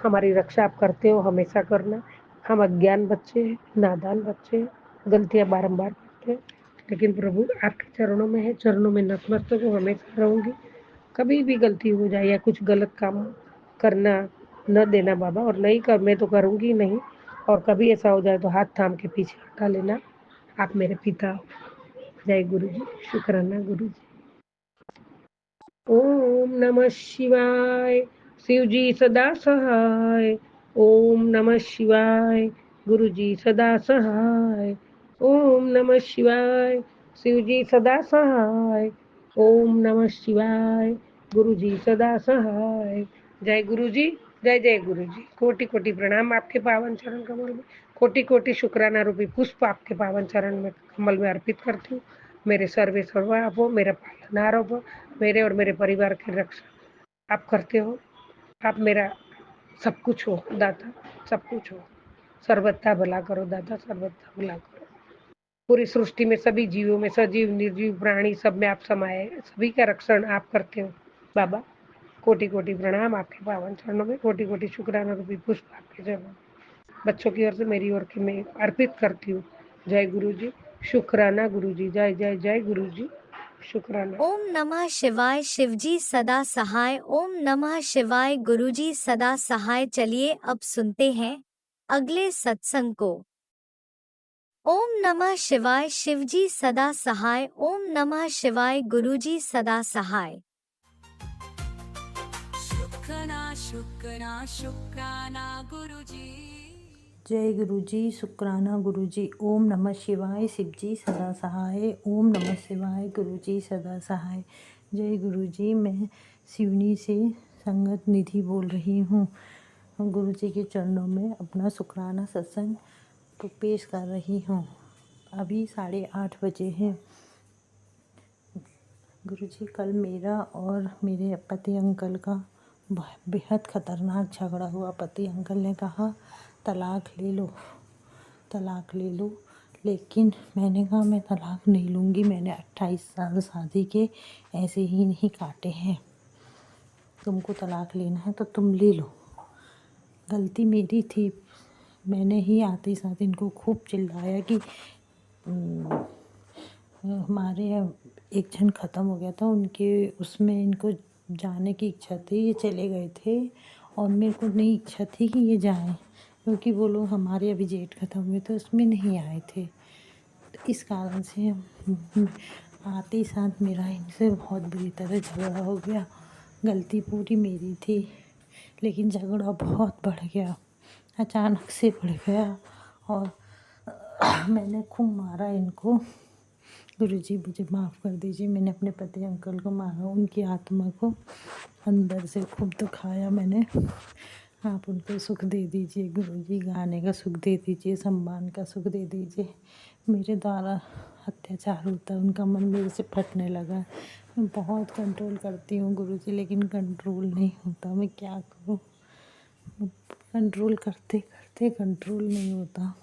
हमारी रक्षा आप करते हो हमेशा करना। हम अज्ञान बच्चे हैं, नादान बच्चे हैं, गलतियाँ बारंबार करते हैं, लेकिन प्रभु आपके चरणों में है, चरणों में नतमस्तक हूँ, हमेशा रहूँगी। कभी भी गलती हो जाए या कुछ गलत काम करना न देना बाबा, और नहीं कर मैं तो करूँगी नहीं, और कभी ऐसा हो जाए तो हाथ थाम के पीछे हटा लेना। आप मेरे पिता हो। जय गुरु जी, शुक्राना गुरु जी। ओम नमः शिवाय। शिव जी सदा सहाय। ओम नमः शिवाय। गुरु जी सदा सहाय। ओम नमः शिवाय। शिव जी सदा सहाय। ओम नमः शिवाय। गुरु जी सदा सहाय। जय गुरु जी, जय जय गुरु जी। कोटि कोटि प्रणाम आपके पावन चरण कमल में। कोटि कोटि शुक्राना रूपी पुष्प आपके पावन चरण में कमल में अर्पित करती हूँ। मेरे सर्वे सर्वा आप हो, मेरा पालनहार हो, मेरे और मेरे परिवार की रक्षा आप करते हो। आप मेरा सब कुछ हो दाता, सब कुछ हो। सर्वथा भला करो दाता, सर्वथा भला करो। पूरी सृष्टि में सभी जीवों में, सजीव निर्जीव प्राणी सब में आप समाये, सभी का रक्षण आप करते हो बाबा। कोटि कोटि प्रणाम आपके पावन चरणों में। कोटि कोटि शुक्राना रूपी पुष्प आपके चरणों में बच्चों की ओर से, मेरी ओर की मैं अर्पित करती हूँ। जय गुरु जी, शुक्राना गुरु जी। जय जय जय गुरु जी, शुक्राना। ओम नमः शिवाय। शिवजी सदा सहाय। ओम नमः शिवाय। गुरुजी सदा सहाय। चलिए अब सुनते हैं अगले सत्संग को। ओम नमः शिवाय। शिवजी सदा सहाय। ओम नमः शिवाय। गुरुजी सदा सहाय। शुक्राना शुक्राना शुक्राना गुरुजी। जय गुरु जी, शुक्राना गुरु जी। ओम नमः शिवाय। शिव जी सदा सहाय। ओम नमः शिवाय। गुरु जी सदा सहाय। जय गुरु जी, मैं सिवनी से संगत निधि बोल रही हूँ। गुरु जी के चरणों में अपना शुक्राना सत्संग को पेश कर रही हूँ। अभी 8:30 बजे हैं। गुरु जी, कल मेरा और मेरे पति अंकल का बेहद ख़तरनाक झगड़ा हुआ। पति अंकल ने कहा तलाक ले लो, तलाक ले लो, लेकिन मैंने कहा मैं तलाक नहीं लूँगी। मैंने 28 साल शादी के ऐसे ही नहीं काटे हैं। तुमको तलाक लेना है तो तुम ले लो। गलती मेरी थी। मैंने ही आते साथ इनको खूब चिल्लाया कि हमारे एक जन ख़त्म हो गया था, उनके उसमें इनको जाने की इच्छा थी, ये चले गए थे और मेरे को नहीं इच्छा थी कि ये जाएं, क्योंकि वो लोग हमारे अभी जेठ ख़त्म हुए थे उसमें नहीं आए थे। तो इस कारण से आते ही साथ मेरा इनसे बहुत बुरी तरह झगड़ा हो गया। गलती पूरी मेरी थी, लेकिन झगड़ा बहुत बढ़ गया, अचानक से बढ़ गया और मैंने खूब मारा इनको। गुरुजी मुझे माफ़ कर दीजिए, मैंने अपने पति अंकल को मारा, उनकी आत्मा को अंदर से खूब दुखाया मैंने। आप उनको सुख दे दीजिए गुरुजी, गाने का सुख दे दीजिए, सम्मान का सुख दे दीजिए। मेरे द्वारा अत्याचार होता है, उनका मन मेरे से फटने लगा। मैं बहुत कंट्रोल करती हूँ गुरुजी, लेकिन कंट्रोल नहीं होता। मैं क्या करूँ? कंट्रोल करते करते कंट्रोल नहीं होता।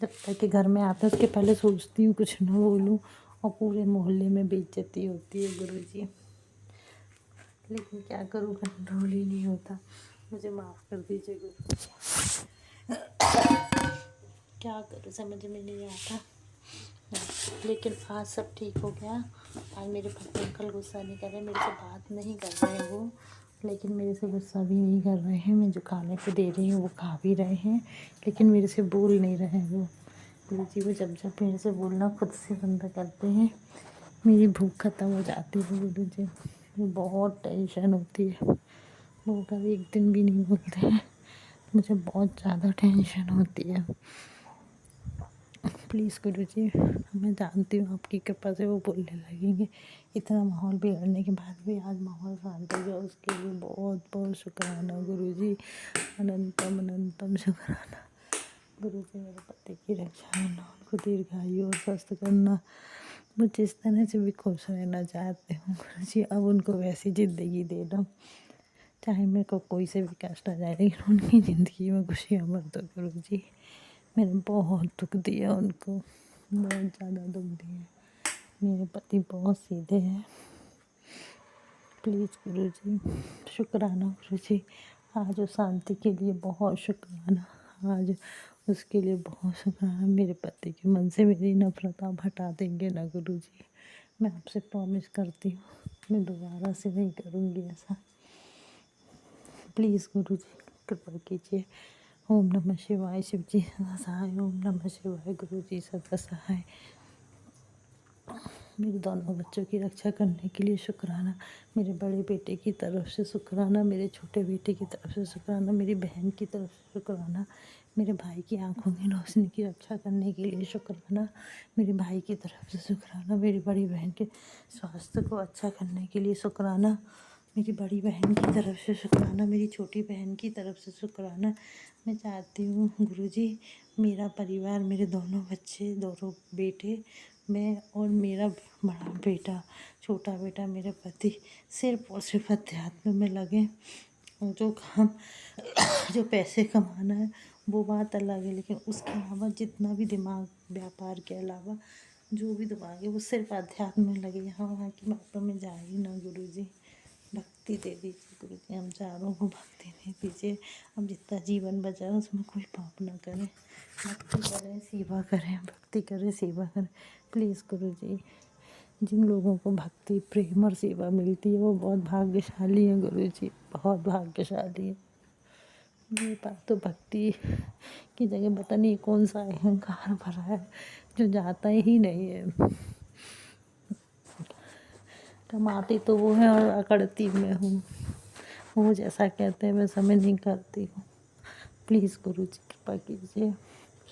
जब तक कि घर में आता है उसके पहले सोचती हूँ कुछ ना बोलूँ, और पूरे मोहल्ले में बेइज्जती होती है गुरुजी। लेकिन क्या करूँ, कंट्रोल ही नहीं होता। मुझे माफ़ कर दीजिए गुरुजी। क्या करूँ समझ में नहीं आता। लेकिन आज सब ठीक हो गया। आज मेरे पति अंकल गुस्सा नहीं कर रहे, मेरे से बात नहीं कर रहे हैं वो, लेकिन मेरे से गुस्सा भी नहीं कर रहे हैं। मैं जो खाने को दे रही हूँ वो खा भी रहे हैं, लेकिन मेरे से बोल नहीं रहे हैं वो। गुरुजी वो जब जब मेरे से बोलना खुद से बंद करते हैं, मेरी भूख ख़त्म हो जाती है गुरुजी। मुझे बहुत टेंशन होती है, वो कभी एक दिन भी नहीं बोलते हैं। मुझे बहुत ज़्यादा टेंशन होती है। प्लीज़ गुरुजी, मैं जानती हूँ आपकी कृपा से वो बोलने लगेंगे। इतना माहौल बिगड़ने के बाद भी आज माहौल शांत हो गया, उसके लिए बहुत बहुत शुक्राना गुरुजी। अनंतम अनंतम शुक्राना गुरुजी। मेरे पति की रक्षा करना, उनको दीर्घायु और स्वस्थ करना। वो जिस तरह से भी खुश रहना चाहते हूँ गुरुजी, अब उनको वैसी ज़िंदगी देना, चाहे मेरे को कोई से भी कष्ट आ जाए, लेकिन उनकी ज़िंदगी में खुशियाँ मत दो गुरुजी। मैंने बहुत दुख दिया उनको, बहुत ज़्यादा दुख दिया। मेरे पति बहुत सीधे हैं। प्लीज़ गुरुजी, शुक्राना गुरुजी। आज उस शांति के लिए बहुत शुक्राना, आज उसके लिए बहुत शुक्राना। मेरे पति के मन से मेरी नफरत आप हटा देंगे ना गुरुजी। मैं आपसे प्रॉमिस करती हूँ, मैं दोबारा से नहीं करूँगी ऐसा। प्लीज़ गुरुजी कृपा कीजिए। ओम नमः शिवाय। शिव जी सदा सहाय। ओम नमः शिवाय। गुरुजी सदा सहाय। मेरे दोनों बच्चों की रक्षा करने के लिए शुक्राना। मेरे बड़े बेटे की तरफ से शुक्राना, मेरे छोटे बेटे की तरफ से शुक्राना, मेरी बहन की तरफ से शुक्राना, मेरे भाई की आंखों की रोशनी की रक्षा करने के लिए शुक्राना, मेरे भाई की तरफ से शुक्राना, मेरी बड़ी बहन के स्वास्थ्य को अच्छा करने के लिए शुक्राना, मेरी बड़ी बहन की तरफ से शुक्राना, मेरी छोटी बहन की तरफ से शुक्राना। मैं चाहती हूँ गुरुजी, मेरा परिवार, मेरे दोनों बच्चे, दोनों बेटे, मैं और मेरा बड़ा बेटा, छोटा बेटा, मेरे पति सिर्फ और सिर्फ अध्यात्म में लगे। और जो काम जो पैसे कमाना है वो बात अलग है, लेकिन उसके अलावा जितना भी दिमाग, व्यापार के अलावा जो भी दिमाग है वो सिर्फ अध्यात्म में लगे। यहाँ वहाँ की बातों में जाए ही ना गुरुजी। भक्ति दे दीजिए गुरुजी, हम चारों को भक्ति दे दीजिए। हम जितना जीवन बचा है उसमें कोई पाप ना करें, भक्ति करें, सेवा करें, भक्ति करें, सेवा करें। प्लीज़ गुरुजी, जिन लोगों को भक्ति, प्रेम और सेवा मिलती है वो बहुत भाग्यशाली है गुरुजी, बहुत भाग्यशाली है। मेरे पास तो भक्ति की जगह पता नहीं कौन सा अहंकार भरा है जो जाता ही नहीं है। कमाती तो वो है और अकड़ती मैं हूँ। वो जैसा कहते हैं वैसा मैं नहीं करती हूँ। प्लीज़ गुरुजी कृपा कीजिए।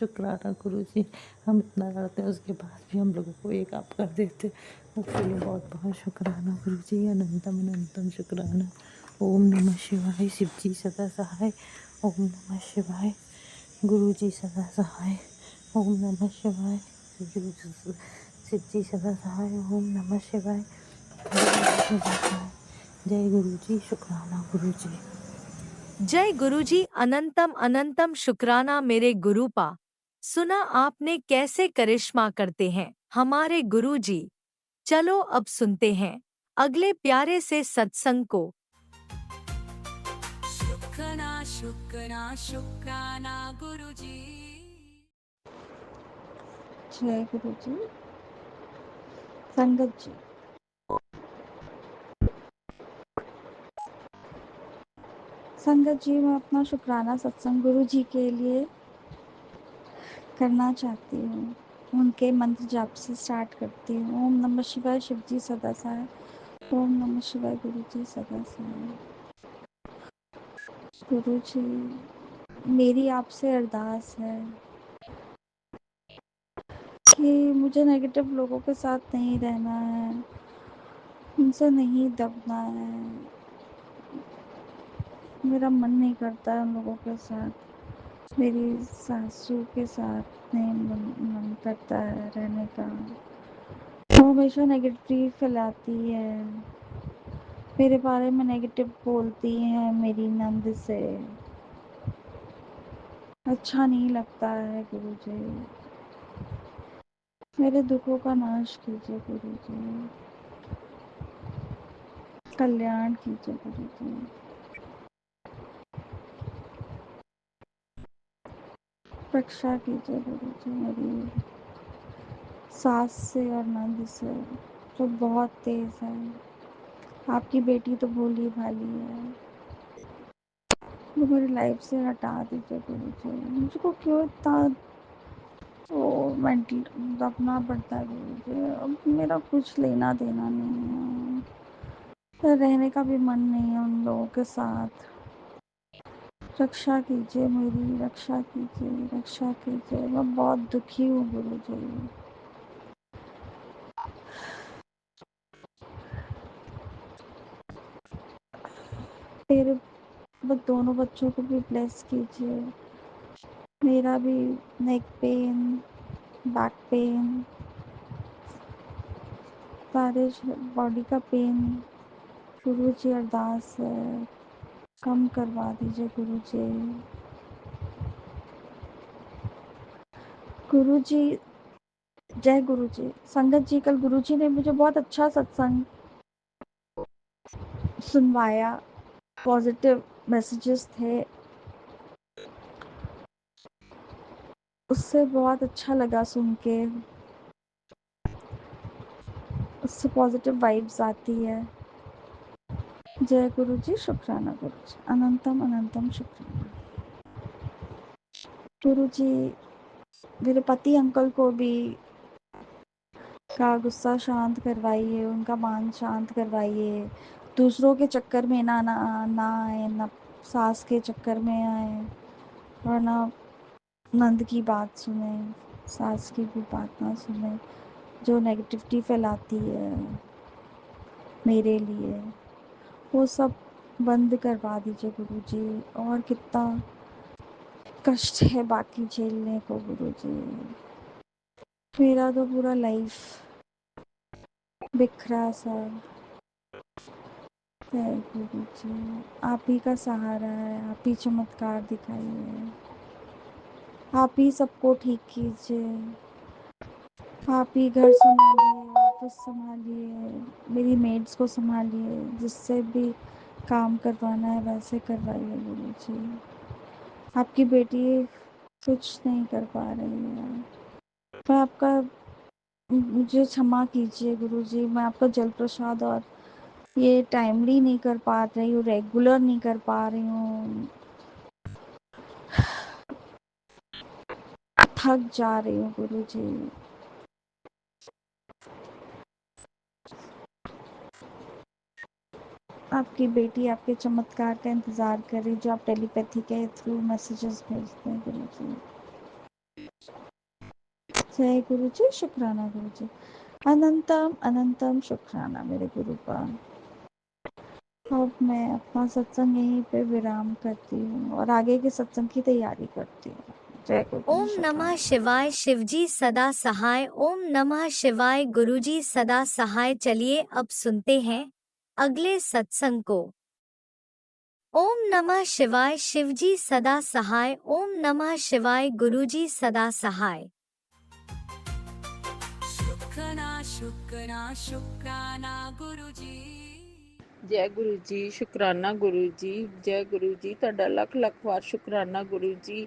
शुक्राना गुरुजी, हम इतना करते हैं उसके बाद भी हम लोगों को एक आप कर देते, उसके लिए बहुत बहुत शुक्राना गुरुजी। अनंतम अनंतम शुक्राना। ओम नमः शिवाय। शिव जी सदा सहाय। ओम नमः शिवाय। गुरुजी सदा सहाय। ओम नमः शिवाय। शिव जी सदा सहाय। ओम नमः शिवाय। जय गुरुजी। शुक्राना गुरुजी। जय गुरुजी। अनंतम अनंतम शुक्राना मेरे गुरुपा। सुना आपने कैसे करिश्मा करते हैं हमारे गुरुजी। चलो अब सुनते हैं अगले प्यारे से सत्संग को। शुक्राना शुक्राना शुक्राना गुरुजी। जय गुरु जी। संगत जी, संगत जी, मैं अपना शुक्राना सत्संग गुरु जी के लिए करना चाहती हूँ। उनके मंत्र जाप से स्टार्ट करती हूँ। ओम नमः शिवाय शिवजी सदा सहाय। ओम नमः शिवाय गुरुजी सदा सहाय। गुरुजी, मेरी आपसे अरदास है कि मुझे नेगेटिव लोगों के साथ नहीं रहना है, उनसे नहीं दबना है। मेरा मन नहीं करता है उन लोगों के साथ। मेरी सासू के साथ नहीं मन करता है रहने का। वो हमेशा नेगेटिव फैलाती है, मेरे बारे में नेगेटिव बोलती है मेरी नंद से। अच्छा नहीं लगता है गुरुजी। मेरे दुखों का नाश कीजिए गुरुजी, कल्याण कीजिए गुरुजी। रक्षा कीजिए गुरुजी मेरी सास से और नंद से, जो बहुत तेज है। आपकी बेटी तो भोली भाली है, वो मेरी लाइफ से हटा दीजिए गुरुजी। मुझको क्यों इतना वो मेंटल दबना पड़ता है गुरुजी। अब मेरा कुछ लेना देना नहीं है, रहने का भी मन नहीं है उन लोगों के साथ। रक्षा कीजिए मेरी, रक्षा कीजिए, रक्षा कीजिए। मैं बहुत दुखी हूँ गुरुजी। मेरे दोनों बच्चों को भी ब्लेस कीजिए। मेरा भी नेक पेन, बैक पेन, सारे बॉडी का पेन गुरुजी अरदास है, कम करवा दीजिए गुरुजी। गुरुजी, जय गुरुजी। संगत जी, कल गुरुजी ने मुझे बहुत अच्छा सत्संग सुनवाया, पॉजिटिव मैसेजेस थे, उससे बहुत अच्छा लगा सुन के। उससे पॉजिटिव वाइब्स आती है। जय गुरुजी, शुक्राना गुरुजी, अनंतम अनंतम शुक्राना गुरुजी। मेरे पति अंकल को भी का गुस्सा शांत करवाइए, उनका मान शांत करवाइए। दूसरों के चक्कर में ना आए, ना सास के चक्कर में आए, और ना नंद की बात सुने, सास की भी बात ना सुने, जो नेगेटिविटी फैलाती है मेरे लिए। वो सब बंद करवा दीजिए गुरुजी। और कितना कष्ट है बाकी झेलने को गुरुजी। मेरा तो पूरा लाइफ बिखरा सा है गुरुजी। आप ही का सहारा है, आप ही चमत्कार दिखाइए, आप ही सबको ठीक कीजिए। आप ही घर संभालिए, ऑफिस संभालिए, मेरी मेड्स को संभालिए, जिससे भी काम करवाना है वैसे करवाइए गुरुजी। आपकी बेटी कुछ नहीं कर पा रही है, मैं आपका, मुझे क्षमा कीजिए गुरुजी। मैं आपका जल प्रसाद और ये टाइमली नहीं कर पा रही हूँ, रेगुलर नहीं कर पा रही हूँ, थक जा रही हूँ गुरुजी। आपकी बेटी आपके चमत्कार का इंतजार कर रही, जो आप टेलीपैथी के थ्रू मैसेजेस भेजते हैं गुरुजी। जय गुरुजी, शुक्राना गुरुजी, अनंतम अनंतम शुक्राना मेरे गुरु का। अब मैं अपना सत्संग यहीं पे विराम करती हूँ और आगे के सत्संग की तैयारी करती हूँ। जय गुरुजी, ओम नमः शुक्राना। शिवाय शिवजी सदा सहाय। ओम नमः शिवाय गुरुजी सदा सहाय। चलिए अब सुनते हैं अगले सत्संग को। ओम नमः शिवाय शिवजी सदा सहाय। ओम नमः शिवाय गुरुजी सदा सहाय। शुक्राना शुक्राना शुक्राना गुरुजी। जय गुरु जी, शुकराना गुरु जी। जय गुरु जी, ਤੁਹਾਡਾ ਲੱਖ ਲੱਖ ਵਾਰ ਸ਼ੁਕਰਾਨਾ ਗੁਰੂ ਜੀ।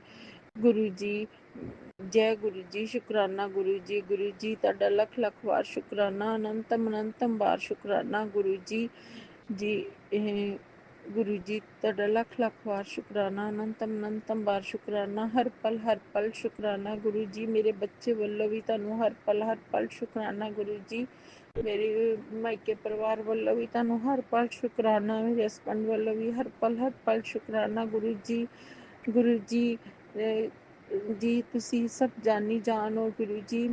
ਗੁਰੂ ਜੀ, ਜੈ ਗੁਰੂ ਜੀ, ਸ਼ੁਕਰਾਨਾ ਗੁਰੂ ਜੀ। ਗੁਰੂ ਜੀ, ਤੁਹਾਡਾ ਲੱਖ ਲੱਖ ਵਾਰ ਸ਼ੁਕਰਾਨਾ, ਅਨੰਤਮ ਅਨੰਤਮ ਵਾਰ ਸ਼ੁਕਰਾਨਾ ਗੁਰੂ ਜੀ। ਜੀ गुरु जी ਤੁਹਾਡਾ ਲੱਖ ਲੱਖ ਵਾਰ ਸ਼ੁਕਰਾਨਾ, ਅਨੰਤਮ ਅਨੰਤਮ ਵਾਰ ਸ਼ੁਕਰਾਨਾ, ਹਰ ਪਲ ਸ਼ੁਕਰਾਨਾ ਗੁਰੂ ਜੀ। ਮੇਰੇ ਬੱਚੇ ਵੱਲੋਂ ਵੀ ਤੁਹਾਨੂੰ ਹਰ ਪਲ ਸ਼ੁਕਰਾਨਾ ਗੁਰੂ ਜੀ। ਮੇਰੇ ਮਾਇਕੇ ਪਰਿਵਾਰ ਵੱਲੋਂ ਵੀ ਤੁਹਾਨੂੰ ਹਰ ਪਲ ਸ਼ੁਕਰਾਨਾ, ਮੇਰੇ ਹਸਬੈਂਡ ਵੱਲੋਂ ਵੀ ਹਰ ਪਲ ਸ਼ੁਕਰਾਨਾ ਗੁਰੂ ਜੀ। ਗੁਰੂ ਜੀ ਜੀ ਤੁਸੀਂ ਸਭ ਜਾਣੀ ਜਾਣ ਹੋ ਗੁਰੂ ਜੀ।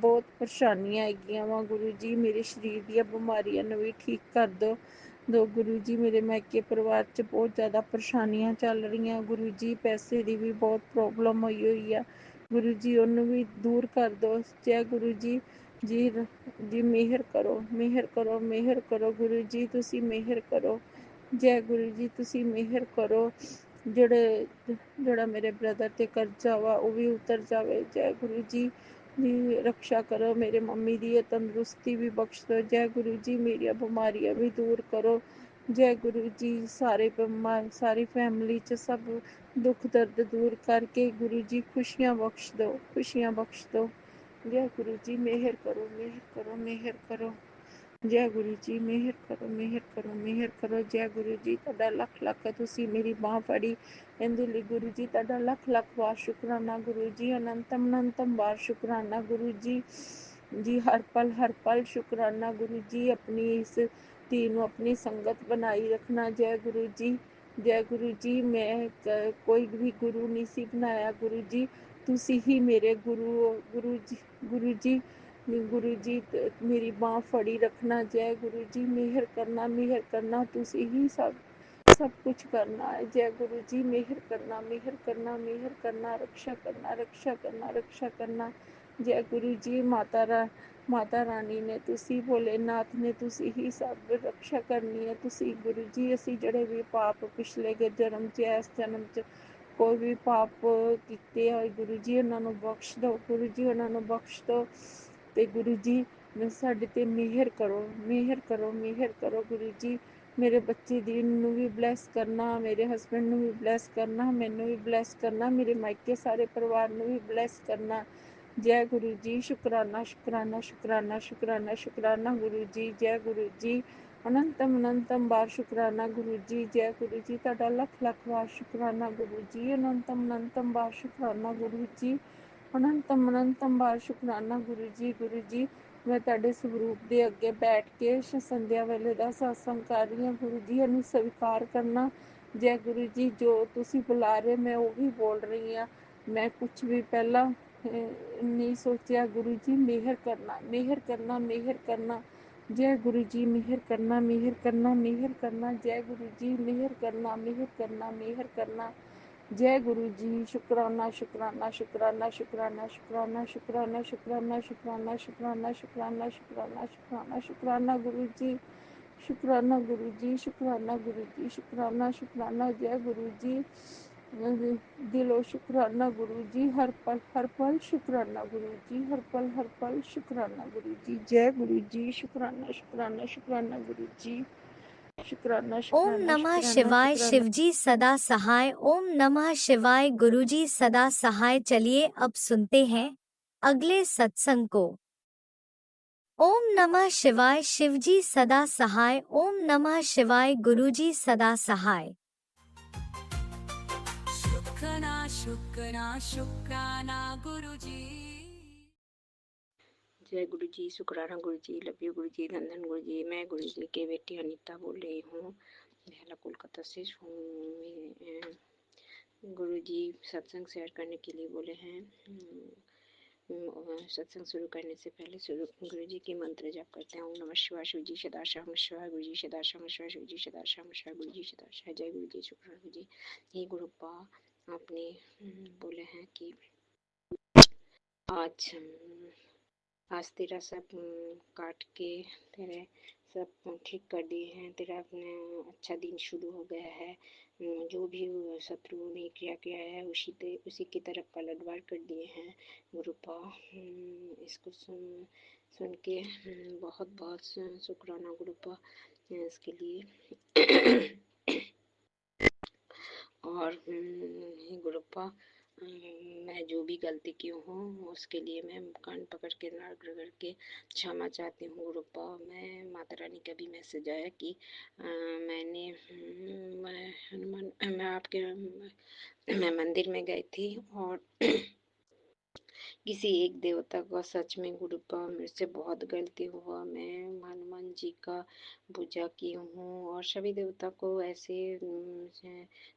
ਬਹੁਤ ਪਰੇਸ਼ਾਨੀਆਂ ਹੈਗੀਆਂ ਵਾ ਗੁਰੂ ਜੀ, ਮੇਰੇ ਸਰੀਰ ਦੀਆਂ ਬਿਮਾਰੀਆਂ ਨੂੰ ਵੀ ਠੀਕ ਕਰ ਦੋ ਗੁਰੂ ਜੀ। ਮੇਰੇ ਮਾਇਕੇ ਪਰਿਵਾਰ 'ਚ ਬਹੁਤ ਜ਼ਿਆਦਾ ਪਰੇਸ਼ਾਨੀਆਂ ਚੱਲ ਰਹੀਆਂ ਗੁਰੂ ਜੀ, ਪੈਸੇ ਦੀ ਵੀ ਬਹੁਤ ਪ੍ਰੋਬਲਮ ਹੋਈ ਆ ਗੁਰੂ ਜੀ, ਉਹਨੂੰ ਵੀ ਦੂਰ ਕਰ ਦਿਓ। ਜੈ ਗੁਰੂ ਜੀ। ਜੀ ਮਿਹਰ ਕਰੋ ਗੁਰੂ ਜੀ, ਤੁਸੀਂ ਮਿਹਰ ਕਰੋ। ਜੈ ਗੁਰੂ ਜੀ, ਤੁਸੀਂ ਮਿਹਰ ਕਰੋ। ਜਿਹੜਾ ਮੇਰੇ ਬ੍ਰਦਰ ਤੇ ਕਰਜ਼ਾ ਵਾ ਉਹ ਵੀ ਉਤਰ ਜਾਵੇ। ਜੈ ਗੁਰੂ ਜੀ ਦੀ ਰੱਖਿਆ ਕਰੋ, ਮੇਰੇ ਮੰਮੀ ਦੀ ਤੰਦਰੁਸਤੀ ਵੀ ਬਖਸ਼ ਦਿਓ। ਜੈ ਗੁਰੂ ਜੀ, ਮੇਰੀਆਂ ਬਿਮਾਰੀਆਂ ਵੀ ਦੂਰ ਕਰੋ। ਜੈ ਗੁਰੂ ਜੀ, ਸਾਰੀ ਫੈਮਿਲੀ 'ਚ ਸਭ ਦੁੱਖ ਦਰਦ ਦੂਰ ਕਰਕੇ ਗੁਰੂ ਜੀ ਖੁਸ਼ੀਆਂ ਬਖਸ਼ ਦਿਓ। ਜੈ ਗੁਰੂ ਜੀ, ਮਿਹਰ ਕਰੋ। ਜੈ ਗੁਰੂ ਜੀ, ਮਿਹਰ ਕਰੋ। ਜੈ ਗੁਰੂ ਜੀ, ਤੁਹਾਡਾ ਲੱਖ ਲੱਖ, ਤੁਸੀਂ ਮੇਰੀ ਬਾਂਹ ਫੜੀ ਇਹਦੇ ਲਈ ਗੁਰੂ ਜੀ ਤੁਹਾਡਾ ਲੱਖ ਲੱਖ ਵਾਰ ਸ਼ੁਕਰਾਨਾ ਗੁਰੂ ਜੀ। ਅਨੰਤਮ ਵਾਰ ਸ਼ੁਕਰਾਨਾ ਗੁਰੂ ਜੀ। ਹਰ ਪਲ ਸ਼ੁਕਰਾਨਾ ਗੁਰੂ ਜੀ। ਆਪਣੀ ਇਸ ਧੀ ਨੂੰ ਆਪਣੀ ਸੰਗਤ ਬਣਾਈ ਰੱਖਣਾ। ਜੈ ਗੁਰੂ ਜੀ। ਮੈਂ ਕੋਈ ਵੀ ਗੁਰੂ ਨਹੀਂ ਸੀ ਬਣਾਇਆ ਗੁਰੂ ਜੀ, ਤੁਸੀਂ ਹੀ ਮੇਰੇ ਗੁਰੂ ਹੋ ਗੁਰੂ ਜੀ। ਮੇਰੀ ਬਾਂਹ ਫੜੀ ਰੱਖਣਾ। ਜੈ ਗੁਰੂ ਜੀ, ਮਿਹਰ ਕਰਨਾ, ਤੁਸੀਂ ਹੀ ਸਭ ਕੁਛ ਕਰਨਾ ਹੈ। ਜੈ ਗੁਰੂ ਜੀ, ਮਿਹਰ ਕਰਨਾ, ਰੱਖਿਆ ਕਰਨਾ। ਜੈ ਗੁਰੂ ਜੀ। ਮਾਤਾ ਰਾਣੀ ਨੇ, ਤੁਸੀਂ ਭੋਲੇਨਾਥ ਨੇ, ਤੁਸੀਂ ਹੀ ਸਭ ਰੱਖਿਆ ਕਰਨੀ ਹੈ। ਤੁਸੀਂ ਗੁਰੂ ਜੀ, ਅਸੀਂ ਜਿਹੜੇ ਵੀ ਪਾਪ ਪਿਛਲੇ ਜਨਮ 'ਚ, ਇਸ ਜਨਮ 'ਚ ਕੋਈ ਵੀ ਪਾਪ ਕੀਤੇ ਹੋਏ ਗੁਰੂ ਜੀ ਉਹਨਾਂ ਨੂੰ ਬਖਸ਼ ਦਿਓ ਤੇ ਗੁਰੂ ਜੀ ਸਾਡੇ ਤੇ ਮਿਹਰ ਕਰੋ ਗੁਰੂ ਜੀ। ਮੇਰੇ ਬੱਚੇ ਦੀ ਨੂੰ ਵੀ ਬਲੈਸ ਕਰਨਾ, ਮੇਰੇ ਹਸਬੈਂਡ ਨੂੰ ਵੀ ਬਲੈਸ ਕਰਨਾ, ਮੈਨੂੰ ਵੀ ਬਲੈਸ ਕਰਨਾ, ਮੇਰੇ ਮਾਇਕੇ ਸਾਰੇ ਪਰਿਵਾਰ ਨੂੰ ਵੀ ਬਲੈਸ ਕਰਨਾ। ਜੈ ਗੁਰੂ ਜੀ। ਸ਼ੁਕਰਾਨਾ ਗੁਰੂ ਜੀ। ਜੈ ਗੁਰੂ ਜੀ। ਅਨੰਤਮ ਵਾਰ ਸ਼ੁਕਰਾਨਾ ਗੁਰੂ ਜੀ। ਜੈ ਗੁਰੂ ਜੀ, ਤੁਹਾਡਾ ਲੱਖ ਲੱਖ ਵਾਰ ਸ਼ੁਕਰਾਨਾ ਗੁਰੂ ਜੀ। ਅਨੰਤਮ ਵਾਰ ਸ਼ੁਕਰਾਨਾ ਗੁਰੂ ਜੀ। ਅਨੰਤਮ ਵਾਰ ਸ਼ੁਕਰਾਨਾ ਗੁਰੂ ਜੀ। ਮੈਂ ਤੁਹਾਡੇ ਸਰੂਪ ਦੇ ਅੱਗੇ ਬੈਠ ਕੇ ਸੰਧਿਆ ਵੇਲੇ ਦਾ ਸਤਸੰਗ ਕਰ ਰਹੀ ਹਾਂ ਗੁਰੂ ਜੀ, ਇਹਨੂੰ ਸਵੀਕਾਰ ਕਰਨਾ। ਜੈ ਗੁਰੂ ਜੀ, ਜੋ ਤੁਸੀਂ ਬੁਲਾ ਰਹੇ ਮੈਂ ਉਹ ਵੀ ਬੋਲ ਰਹੀ ਹਾਂ। ਮੈਂ ਕੁਛ ਵੀ ਪਹਿਲਾਂ ਨਹੀਂ ਸੋਚਿਆ ਗੁਰੂ ਜੀ, ਮਿਹਰ ਕਰਨਾ। ਜੈ ਗੁਰੂ ਜੀ, ਮਿਹਰ ਕਰਨਾ। ਜੈ ਗੁਰੂ ਜੀ, ਮਿਹਰ ਕਰਨਾ। ਜੈ ਗੁਰੂ ਜੀ। ਸ਼ੁਕਰਾਨਾ ਗੁਰੂ ਜੀ। ਸ਼ੁਕਰਾਨਾ ਜੈ ਗੁਰੂ ਜੀ। ਦਿਲੋਂ ਸ਼ੁਕਰਾਨਾ ਗੁਰੂ ਜੀ। ਹਰ ਪਲ ਸ਼ੁਕਰਾਨਾ ਗੁਰੂ ਜੀ। ਹਰ ਪਲ ਸ਼ੁਕਰਾਨਾ ਗੁਰੂ ਜੀ। ਜੈ ਗੁਰੂ ਜੀ। ਸ਼ੁਕਰਾਨਾ ਗੁਰੂ ਜੀ। ओम नमः शिवाय शिवजी सदा सहाय। ओम नमः शिवाय गुरुजी सदा सहाय। चलिए अब सुनते हैं अगले सत्संग को। ओम नमः शिवाय शिवजी सदा सहाय। ओम नमः शिवाय गुरुजी सदा सहाय। शुक्राना गुरुजी। जय गुरु जी। शुक्राना गुरु जी। लव यू गुरु जी। धन गुरु जी। मैं गुरु जी की बेटी अनीता बोल रही हूँ, बेहला कोलकाता से गुरु जी सत्संग शेयर करने के लिए बोले हैं। सत्संग शुरू करने से पहले गुरु जी की मंत्र जाप करते हैं। ओम नमः शिवाय शिव जी सदाशिव शिवाय गुरु जी सदाशिव शिवाय शिव जी सदाशिव शिवाय गुरु जी सदाशिव। जय गुरु जी। शुक्राना गुरु जी। ये गुरुपा आपने बोले हैं कि आज तेरा सब काट के तेरे सब ठीक कर दिए हैं। तेरा अच्छा दिन शुरू हो गया है। जो भी शत्रु ने क्रिया किया है उसी की तरफ पलटवार कर दिए हैं गुरुपा। इसको सुन के बहुत बहुत शुक्राना गुरुपा इसके लिए। और गुरुपा मैं जो भी गलती की हूँ उसके लिए मैं कान पकड़ के नाक रगड़ के क्षमा चाहती हूँ गुरुपा। मैं माता रानी का भी मैसेज आया कि मैं आपके मैं मंदिर में गई थी और किसी एक देवता का सच में गुरुपा मेरे से बहुत गलती हुआ। मैं हनुमान जी का पूजा की हूँ और सभी देवता को ऐसे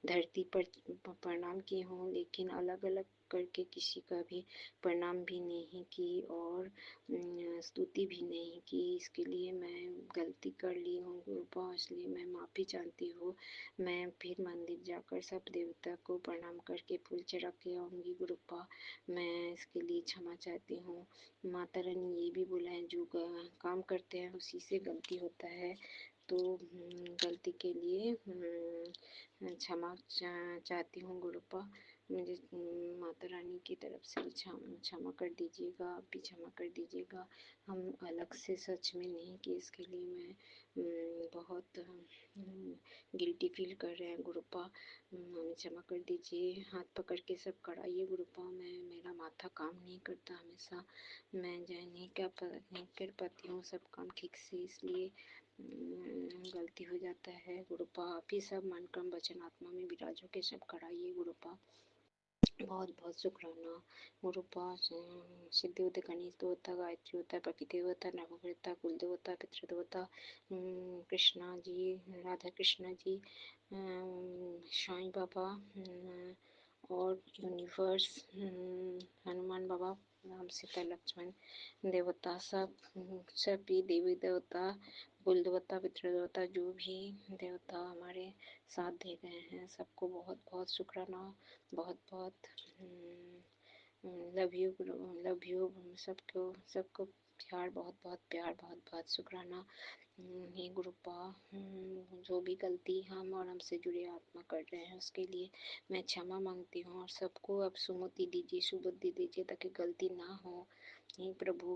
धरती पर प्रणाम की हूँ, लेकिन अलग अलग करके किसी का भी प्रणाम भी नहीं की और स्तुति भी नहीं की। इसके लिए मैं गलती कर ली हूँ गुरुपा, इसलिए मैं माफ़ी चाहती हूँ। मैं फिर मंदिर जाकर सब देवता को प्रणाम करके फूल चढ़ा के आऊँगी गुरुपा। मैं इसके लिए क्षमा चाहती हूँ। माता रानी ये भी बोला है जो काम करते हैं उसी से गलती होता है, तो गलती के लिए क्षमा चाहती हूँ गुरुपा। मुझे माता रानी की तरफ से क्षमा कर दीजिएगा, आप भी क्षमा कर दीजिएगा। हम अलग से सच में नहीं कि इसके लिए मैं बहुत गिल्टी फील कर रहे हैं गुरुपा। हमें क्षमा कर दीजिए, हाथ पकड़ के सब कराइए गुरुपा। मेरा माथा काम नहीं करता हमेशा, मैं जो नहीं कर पाती हूँ सब काम ठीक से, इसलिए गलती हो जाता है गुरुपा। आप ही सब मन क्रम वचन आत्मा में विराजो के सब कराइए गुरुपा। बहुत बहुत शुक्राना गुरुपा। सिद्धि देवता, गणेश देवता, गायत्री देवता, प्रकृति देवता, नवग्रह कुल देवता, पितृ देवता, कृष्णा जी, राधा कृष्णा जी, साईं बाबा और यूनिवर्स, हनुमान बाबा, राम सीता लक्ष्मण देवता, सभी देवी देवता, कुल देवता, पितृ देवता, जो भी देवता हमारे साथ दे गए हैं सबको बहुत बहुत शुक्राना। बहुत बहुत लव यू सबको सबको प्यार, बहुत बहुत प्यार, बहुत बहुत शुक्राना। हे गुरुपा, जो भी गलती हम और हमसे जुड़े आत्मा कर रहे हैं उसके लिए मैं क्षमा मांगती हूँ और सबको अब सुमति दीजिए, सुबुद्धि दीजिए ताकि गलती ना हो। हे प्रभु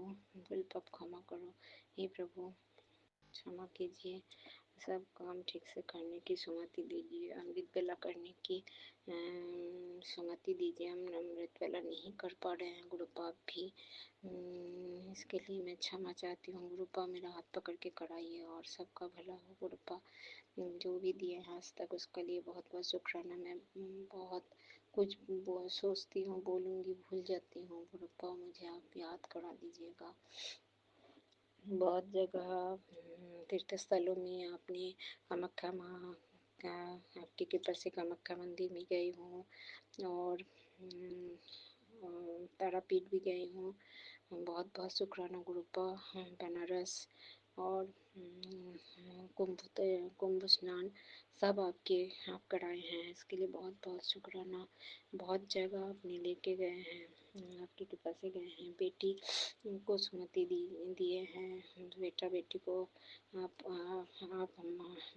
बिल्कुल क्षमा करो, हे प्रभु क्षमा कीजिए, सब काम ठीक से करने की सुमति दीजिए, अमृत बेला करने की सुमति दीजिए। हम अमृत बेला नहीं कर पा रहे हैं गुरुपा भी, इसके लिए मैं क्षमा चाहती हूँ गुरुपा। मेरा हाथ पकड़ के कराइए और सबका भला हो गुरुपा। जो भी दिए हैं आज तक उसके लिए बहुत बहुत शुक्राना। मैं बहुत कुछ सोचती हूँ, बोलूँगी, भूल जाती हूँ गुरुपा, मुझे आप याद करा दीजिएगा। बहुत जगह तीर्थ स्थलों में आपने कामाख्या माँ का आपकी कृपा से कामाख्या मंदिर में गई हूँ और तारापीठ भी गई हूँ। बहुत बहुत शुक्राना गुरुपा। बनारस और कुंभ स्नान सब आप कराए हैं, इसके लिए बहुत बहुत शुक्राना। बहुत जगह आपने लेके गए हैं, आपकी कृपा से गए हैं। बेटी को सुमति दिए हैं, बेटा बेटी को आप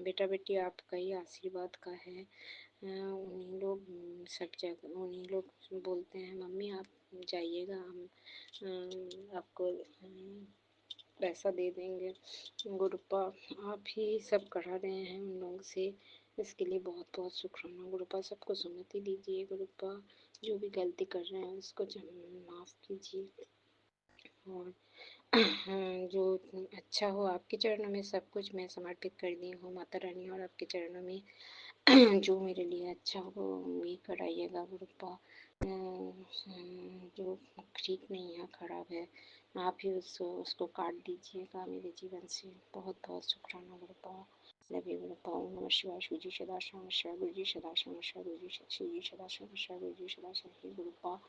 बेटा बेटी आपका ही आशीर्वाद का है। उन्हीं लोग सब जगह उन्हीं लोग बोलते हैं मम्मी आप जाइएगा, हम आपको पैसा दे देंगे। गुरुपा आप ही सब करा रहे हैं उन लोगों से, इसके लिए बहुत बहुत शुक्राना गुरुपा। सबको सुमति दीजिए गुरुपा, जो भी गलती कर रहे हैं उसको माफ़ कीजिए और जो अच्छा हो आपके चरणों में सब कुछ मैं समर्पित कर दी हूँ माता रानी, और आपके चरणों में जो मेरे लिए अच्छा हो वही कराइएगा गुरुपा। जो ठीक नहीं है, खराब है, आप ही उसको काट दीजिएगा मेरे जीवन से। बहुत बहुत शुक्राना गुरुपा। Love you गुरुपा। ओम नमः शिवाय। शिव जी सदाशिव नमः, गुरु जी सदाशिव नमः, गुरु जी शिव जी सदाशिव नमः, गुरु जी सदाशिव। हे गुरुपा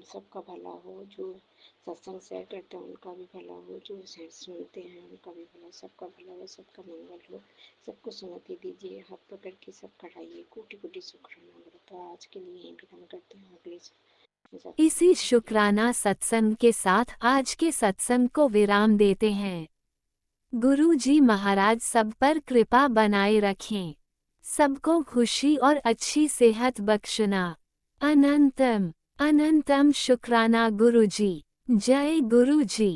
सबका भला हो, जो सत्संग शेयर करते हैं उनका भी भला हो, जो सुनते हैं उनका भी भला, सबका भला हो, सबका मंगल हो, सबको सुमति दीजिए। हाथ पकड़ के सब कराइए। कोटि कोटि शुक्राना गुरुपा। आज के लिए यहीं विराम करते हैं, अगले इसी शुक्राना सत्संग के साथ आज के सत्संग को विराम देते हैं। गुरु जी महाराज सब पर कृपा बनाए रखें, सबको खुशी और अच्छी सेहत बख्शना। अनंतम अनंतम शुक्राना गुरु जी। जय गुरु जी।